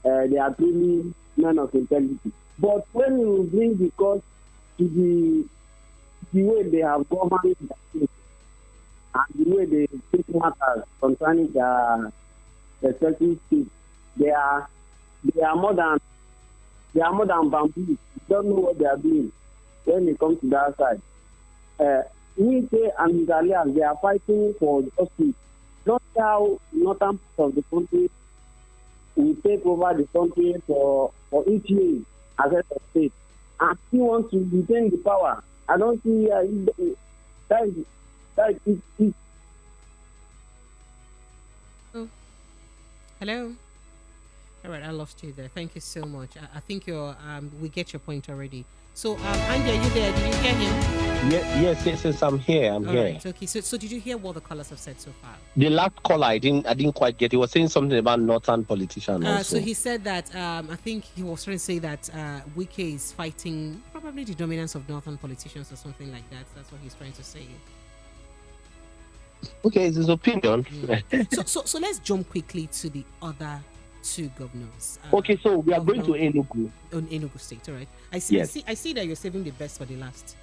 they are truly men of integrity. But when you bring the cause to the way they have governed the state and the way they take matters concerning their respective states, they are more than bamboo. You don't know what they are doing when it comes to that side. Wike and his allies, they are fighting for justice. Not how northern part of the country will take over the country for each year as head of state, and he wants to retain the power. I don't see that is. Oh. Hello. All right, I lost you there. Thank you so much. I think we get your point already. So, Andy, are you there? Did you hear him? Yes, I'm here. I'm here. Right, okay. So did you hear what the callers have said so far? The last caller, I didn't quite get. He was saying something about northern politicians. Also. So he said that I think he was trying to say that Wike is fighting probably the dominance of northern politicians or something like that. That's what he's trying to say. Okay, it's his opinion. So let's jump quickly to the other two governors. Okay, so we are going to Enugu. On Enugu State, all right. I see. Yes. I see that you're saving the best for the last.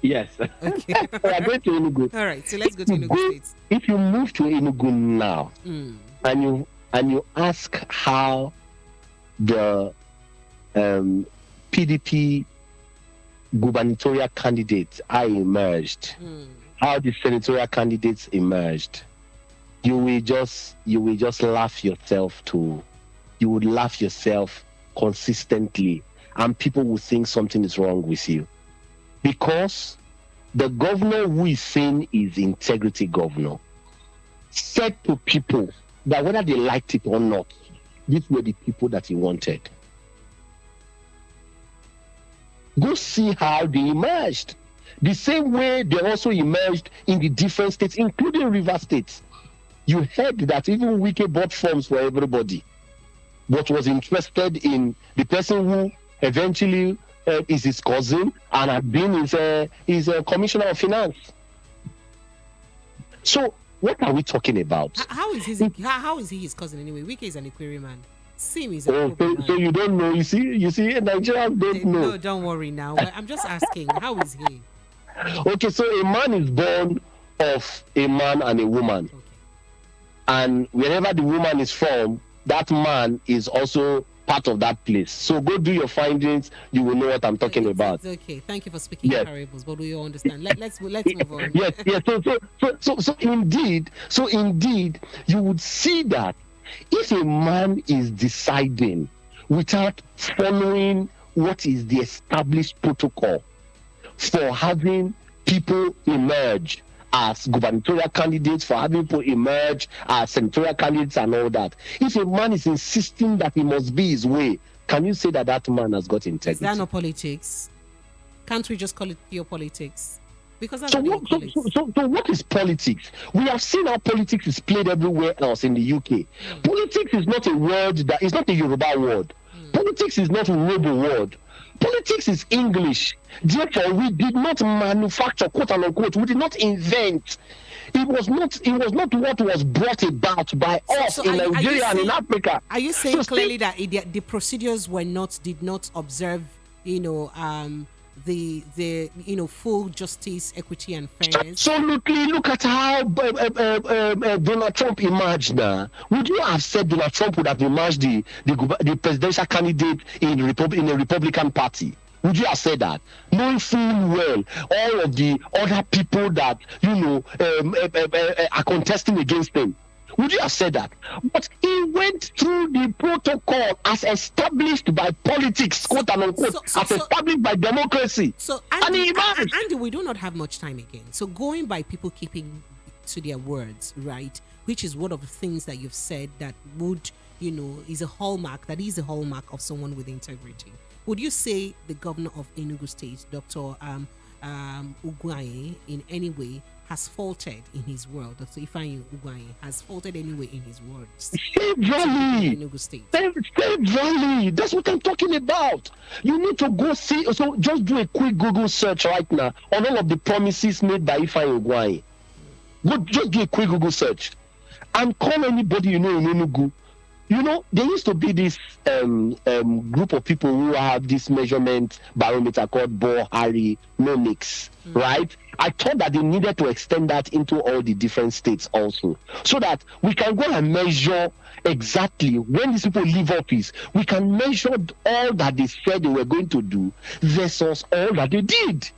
Yes. Okay. We are going to Enugu. All right, so let's go to Enugu State. If you move to Enugu now, and you ask how the PDP gubernatorial candidates are emerged, how the senatorial candidates emerged, you will just laugh yourself you would laugh yourself consistently, and people will think something is wrong with you, because the governor who is saying is integrity governor said to people that whether they liked it or not, these were the people that he wanted. Go see how they emerged. The same way they also emerged in the different states, including River State. You heard that even Wike bought forms for everybody, but was interested in the person who eventually is his cousin and had been his commissioner of finance. So what are we talking about? How is he his cousin anyway? Wike is an Equerry man. Sim is so you don't know. You see, Nigerians don't know. No, don't worry now. I'm just asking, how is he? Okay, so a man is born of a man and a woman. Okay. And wherever the woman is from, that man is also part of that place. So go do your findings. You will know what I'm talking about. It's okay. Thank you for speaking in parables, but we all understand. Let's move on. Yes. So indeed, you would see that if a man is deciding without following what is the established protocol for having people emerge as gubernatorial candidates, for having people emerge as senatorial candidates and all that, if a man is insisting that he must be his way, can you say that man has got integrity? Is that not politics? Can't we just call it pure politics? Because that's so what is politics? We have seen how politics is played everywhere else in the UK. Politics is not a word that is not a Yoruba word. Politics is not a Robo word. Politics is English. Therefore, we did not manufacture, quote unquote, we did not invent. It was not what was brought about by us in Nigeria and in Africa. Are you saying clearly that the procedures did not observe, the full justice, equity, and fairness? Absolutely. Look at how Donald Trump emerged now. Would you have said Donald Trump would have emerged the presidential candidate in a Republican Party? Would you have said that? Knowing full well all of the other people that are contesting against him. Would you have said that? But he went through the protocol as established by politics, quote unquote, as established by democracy. So, Andy, we do not have much time again. So, going by people keeping to their words, right, which is one of the things that you've said that would, is a hallmark, that is a hallmark of someone with integrity. Would you say the governor of Enugu State, Dr. Ugwaye, in any way has faltered in his word? Dr. Ifeanyi Ugwaye has faltered anyway in his words? Severally. Enugu State. Severally. That's what I'm talking about. You need to go see. So just do a quick Google search right now on all of the promises made by Ifeanyi Ugwaye. Just do a quick Google search and call anybody you know in Enugu. There used to be this group of people who have this measurement barometer called Boharinomics, right? I thought that they needed to extend that into all the different states also, so that we can go and measure exactly when these people leave office. We can measure all that they said they were going to do versus all that they did,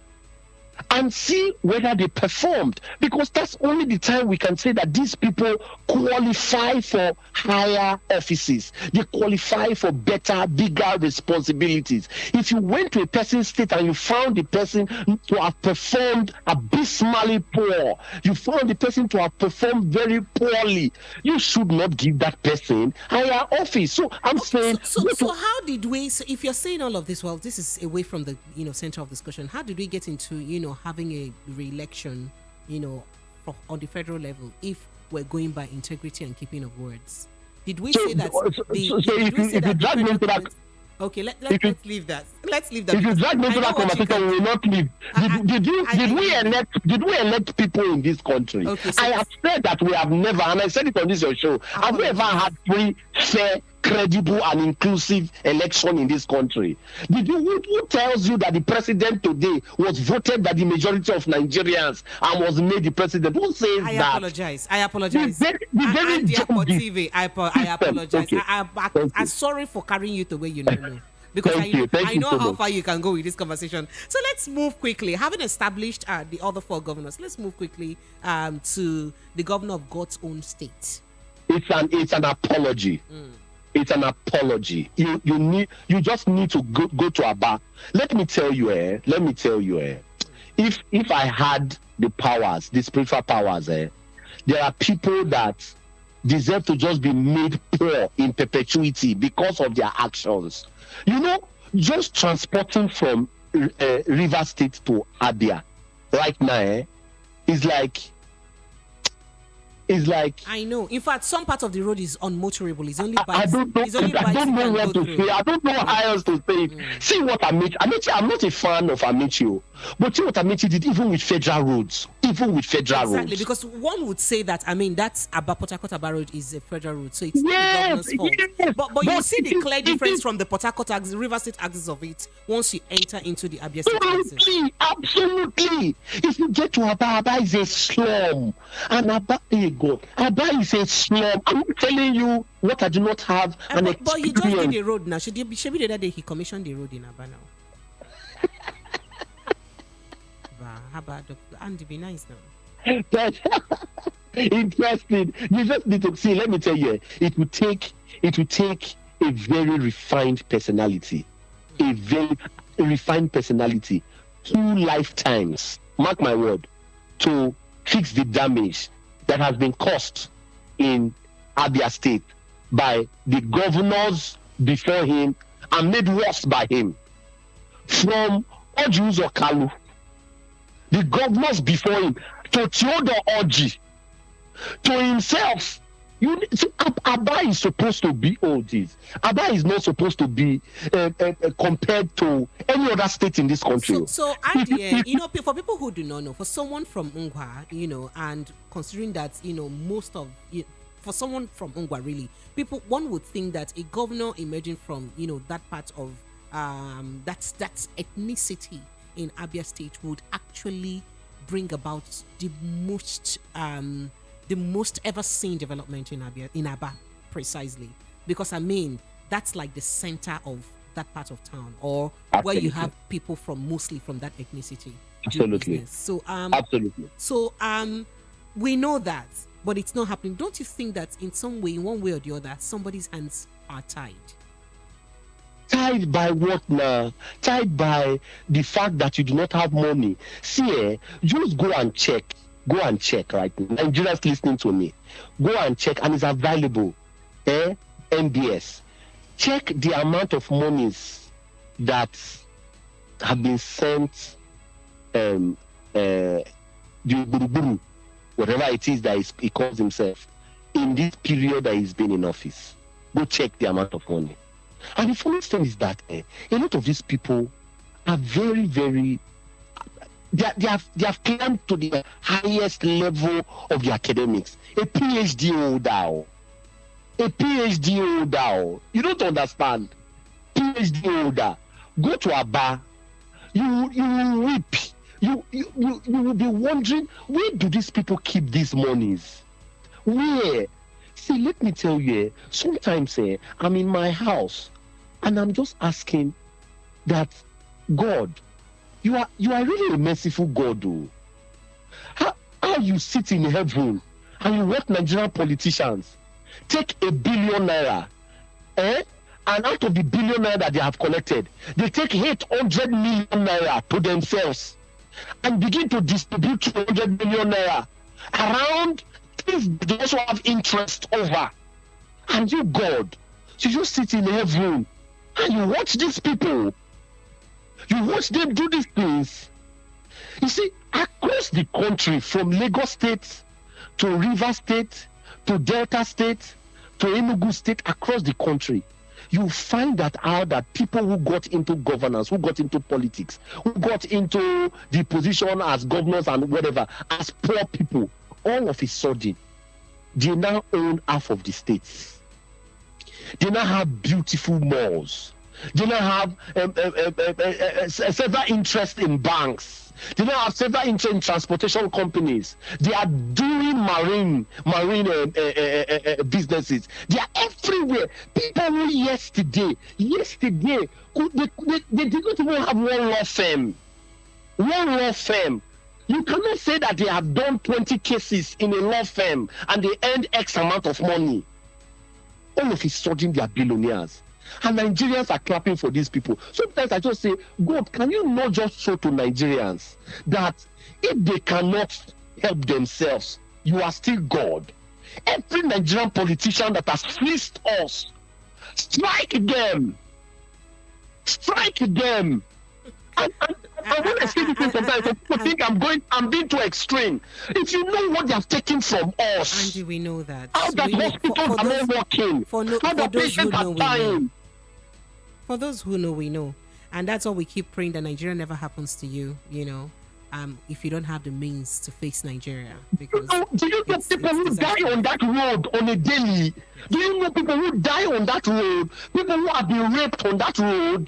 and see whether they performed, because that's only the time we can say that these people qualify for higher offices. They qualify for better, bigger responsibilities. If you went to a person's state and you found the person to have performed abysmally poor, you found the person to have performed very poorly, you should not give that person higher office. So I'm saying... So how did we... So if you're saying all of this, well, this is away from the center of discussion. How did we get into having a re-election, on the federal level, if we're going by integrity and keeping of words? Did we say that? Okay, let's leave that. Let's leave that. If you drag me to that conversation, we will not leave. Did we elect people in this country? Okay, I have said that we have never, and I said it on this show, have we ever had free, fair, credible and inclusive election in this country? Who tells you that the president today was voted by the majority of Nigerians and was made the president? Who says that? I apologize. I apologize. Okay. I'm sorry for carrying you the way you know. Because I know how far you can go with this conversation. So let's move quickly. Having established the other four governors, let's move quickly to the governor of God's own state. It's an apology. It's an apology. You just need to go to Aba. Let me tell you, if I had the powers, the spiritual powers, there are people that deserve to just be made poor in perpetuity because of their actions. Just transporting from River State to Abia right now is like... I know. In fact, some part of the road is unmotorable. It's only I don't know what to say. I don't know how else to say it. See what Amici. I'm not a fan of Amici, but see what Amici did, even with federal roads. Exactly, because one would say that, that's Port Harcourt Road is a federal road, so it's not the governor's fault. But you see the clear difference from the Port Harcourt axis, River State axis of it once you enter into the Abia State axis. Absolutely. If you get to Aba is a slum, and Aba is a slum. I'm telling you what I do not have. But he just did the road now. Should be the other day he commissioned the road in Aba now. How about Dr. Andy? Be nice now. Interesting. You just need to see. Let me tell you, it will take a very refined personality, two lifetimes. Mark my word, to fix the damage that has been caused in Abia State by the governors before him and made worse by him. From Ojuzo Kalu, the governors before him, to Theodore Orji, to himself. Aba is supposed to be all this. Aba is not supposed to be compared to any other state in this country. So Andy, for people who do not know, for someone from Ungwa, and considering that, for someone from Ungwa, really, one would think that a governor emerging from, that part of that's ethnicity in Abia State would actually bring about the most ever seen development in Aba, precisely, because that's like the center of that part of town, or where you have people mostly from that ethnicity. Absolutely. So absolutely. So we know that, but it's not happening. Don't you think that in some way, in one way or the other, somebody's hands are tied? Tied by what now? Tied by the fact that you do not have money. See, just go and check right now. Nigerians listening to me, go and check, and it's available. MBS. Check the amount of monies that have been sent, the Buruburu, whatever it is that he calls himself, in this period that he's been in office. Go check the amount of money. And the funny thing is that a lot of these people are very, very, they have climbed to the highest level of the academics. A PhD holder. A PhD holder. You don't understand. PhD holder. Go to a bar. You will weep. You will be wondering, where do these people keep these monies? Where? See, let me tell you, sometimes I'm in my house and I'm just asking that, God, you are really a merciful God, though. How you sit in heaven and you watch Nigerian politicians take $1 billion naira, and out of the $1 billion naira that they have collected, they take 800 million naira to themselves and begin to distribute 200 million naira around things they also have interest over. And you, God, you just sit in heaven and you watch these people. You watch them do these things. You see, across the country, from Lagos State to Rivers State to Delta State to Enugu State, across the country, you find that out that people who got into governance, who got into politics, who got into the position as governors and whatever, as poor people, all of a sudden, they now own half of the states. They now have beautiful malls. They now have several interest in banks. They now have several interest in transportation companies. They are doing marine businesses. They are everywhere. People who yesterday, they did not even have one law firm. One law firm. You cannot say that they have done 20 cases in a law firm and they earned X amount of money. All of a sudden, they are billionaires. And Nigerians are clapping for these people. Sometimes I just say, God, can you not just show to Nigerians that if they cannot help themselves, you are still God? Every Nigerian politician that has fleeced us, strike them. Strike them. And when I say this thing sometimes, people think I'm being too extreme. If you know what they have taken from us, Andy, we know that. How that hospitals are not working, how the patients are dying. For those who know, we know. And that's why we keep praying that Nigeria never happens to you, if you don't have the means to face Nigeria. Because do you know people who die on that road on a daily? Do you know people who die on that road? People who have been raped on that road?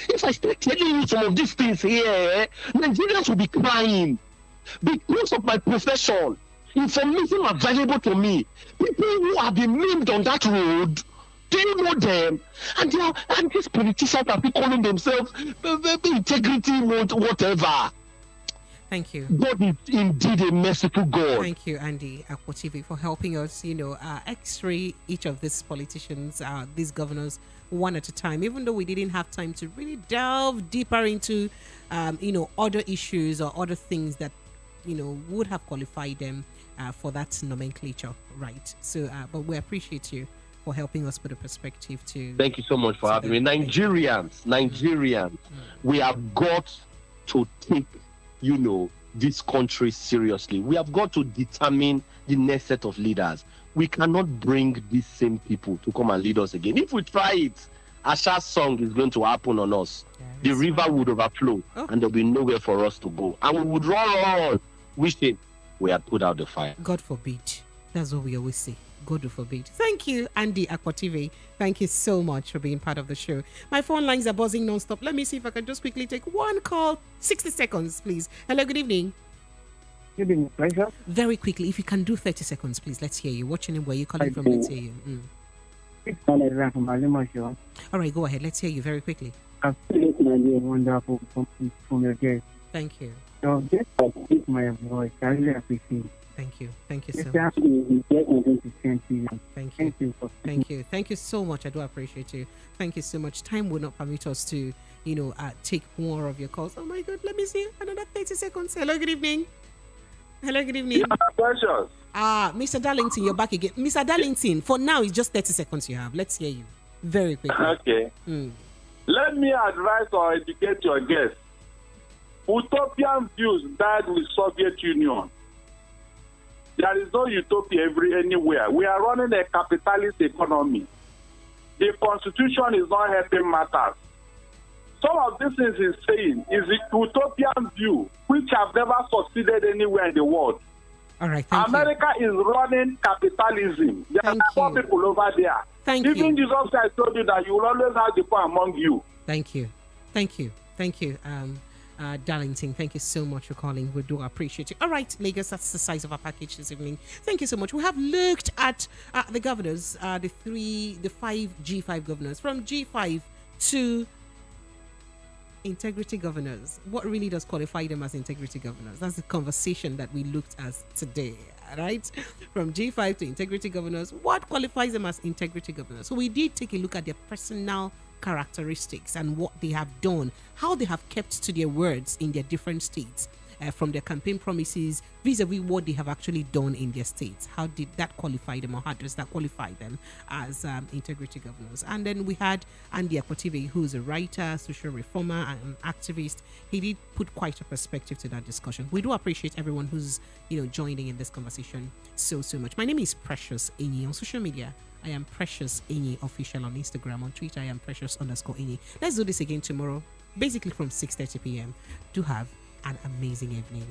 If I start telling you some of these things here, Nigerians will be crying because of my profession. Information available to me. People who have been maimed on that road, do you know them? And these politicians are calling themselves integrity, whatever. Thank you. God is indeed a merciful God. Thank you, Andy Akwotivi, for helping us, x-ray each of these politicians, these governors, one at a time, even though we didn't have time to really delve deeper into, other issues or other things that, would have qualified them for that nomenclature, right? So, but we appreciate you for helping us put a perspective to. Thank you so much for having me. Nigerians, we have got to take, this country seriously. We have got to determine the next set of leaders. We cannot bring these same people to come and lead us again. If we try it, Asha's song is going to happen on us. The river would overflow and there'll be nowhere for us to go. And we would run wishing we had put out the fire. God forbid. That's what we always say. God forbid. Thank you, Andy Akwotivi. Thank you so much for being part of the show. My phone lines are buzzing non-stop. Let me see if I can just quickly take one call. 60 seconds, please. Hello, good evening. Good evening, pleasure. Very quickly, if you can do 30 seconds, please. Let's hear you. What's your name? Where are you calling from? Let's hear you. All right, go ahead. Let's hear you very quickly. Absolutely wonderful from your guest. Thank you. So just to speak my voice, I really appreciate it. Thank you. Thank you so much. Thank you. Thank you. Thank you so much. I do appreciate you. Thank you so much. Time will not permit us to, take more of your calls. Oh my God. Let me see. Another 30 seconds. Hello, good evening. Hello, good evening. Precious. Mr. Darlington, you're back again. Mr. Darlington, for now, it's just 30 seconds you have. Let's hear you very quickly. Okay. Let me advise or educate your guests. Utopian views died with Soviet Union. There is no utopia anywhere. We are running a capitalist economy. The constitution is not helping matters. Some of these things he's saying is a utopian view, which have never succeeded anywhere in the world. All right, America is running capitalism. There are poor people over there. Even Jesus Christ told you that you will always have the poor among you. Thank you. Darlington, thank you so much for calling. We do appreciate it. All right, Lagos, that's the size of our package this evening. Thank you so much. We have looked at the governors, the 5 G5 governors, from G5 to integrity governors. What really does qualify them as integrity governors? That's the conversation that we looked at today, right? From G5 to integrity governors, what qualifies them as integrity governors? So we did take a look at their personal characteristics and what they have done, how they have kept to their words in their different states, from their campaign promises vis-a-vis what they have actually done in their states. How did that qualify them, or how does that qualify them as integrity governors? And then we had Andy Akwative, who's a writer, social reformer, and an activist. He did put quite a perspective to that discussion. We do appreciate everyone who's joining in this conversation so much. My name is Precious Enyi. On social media, I am Precious Enyi Official. On Instagram, on Twitter, I am Precious_Enyi. Let's do this again tomorrow, basically from 6:30 p.m. Do have an amazing evening.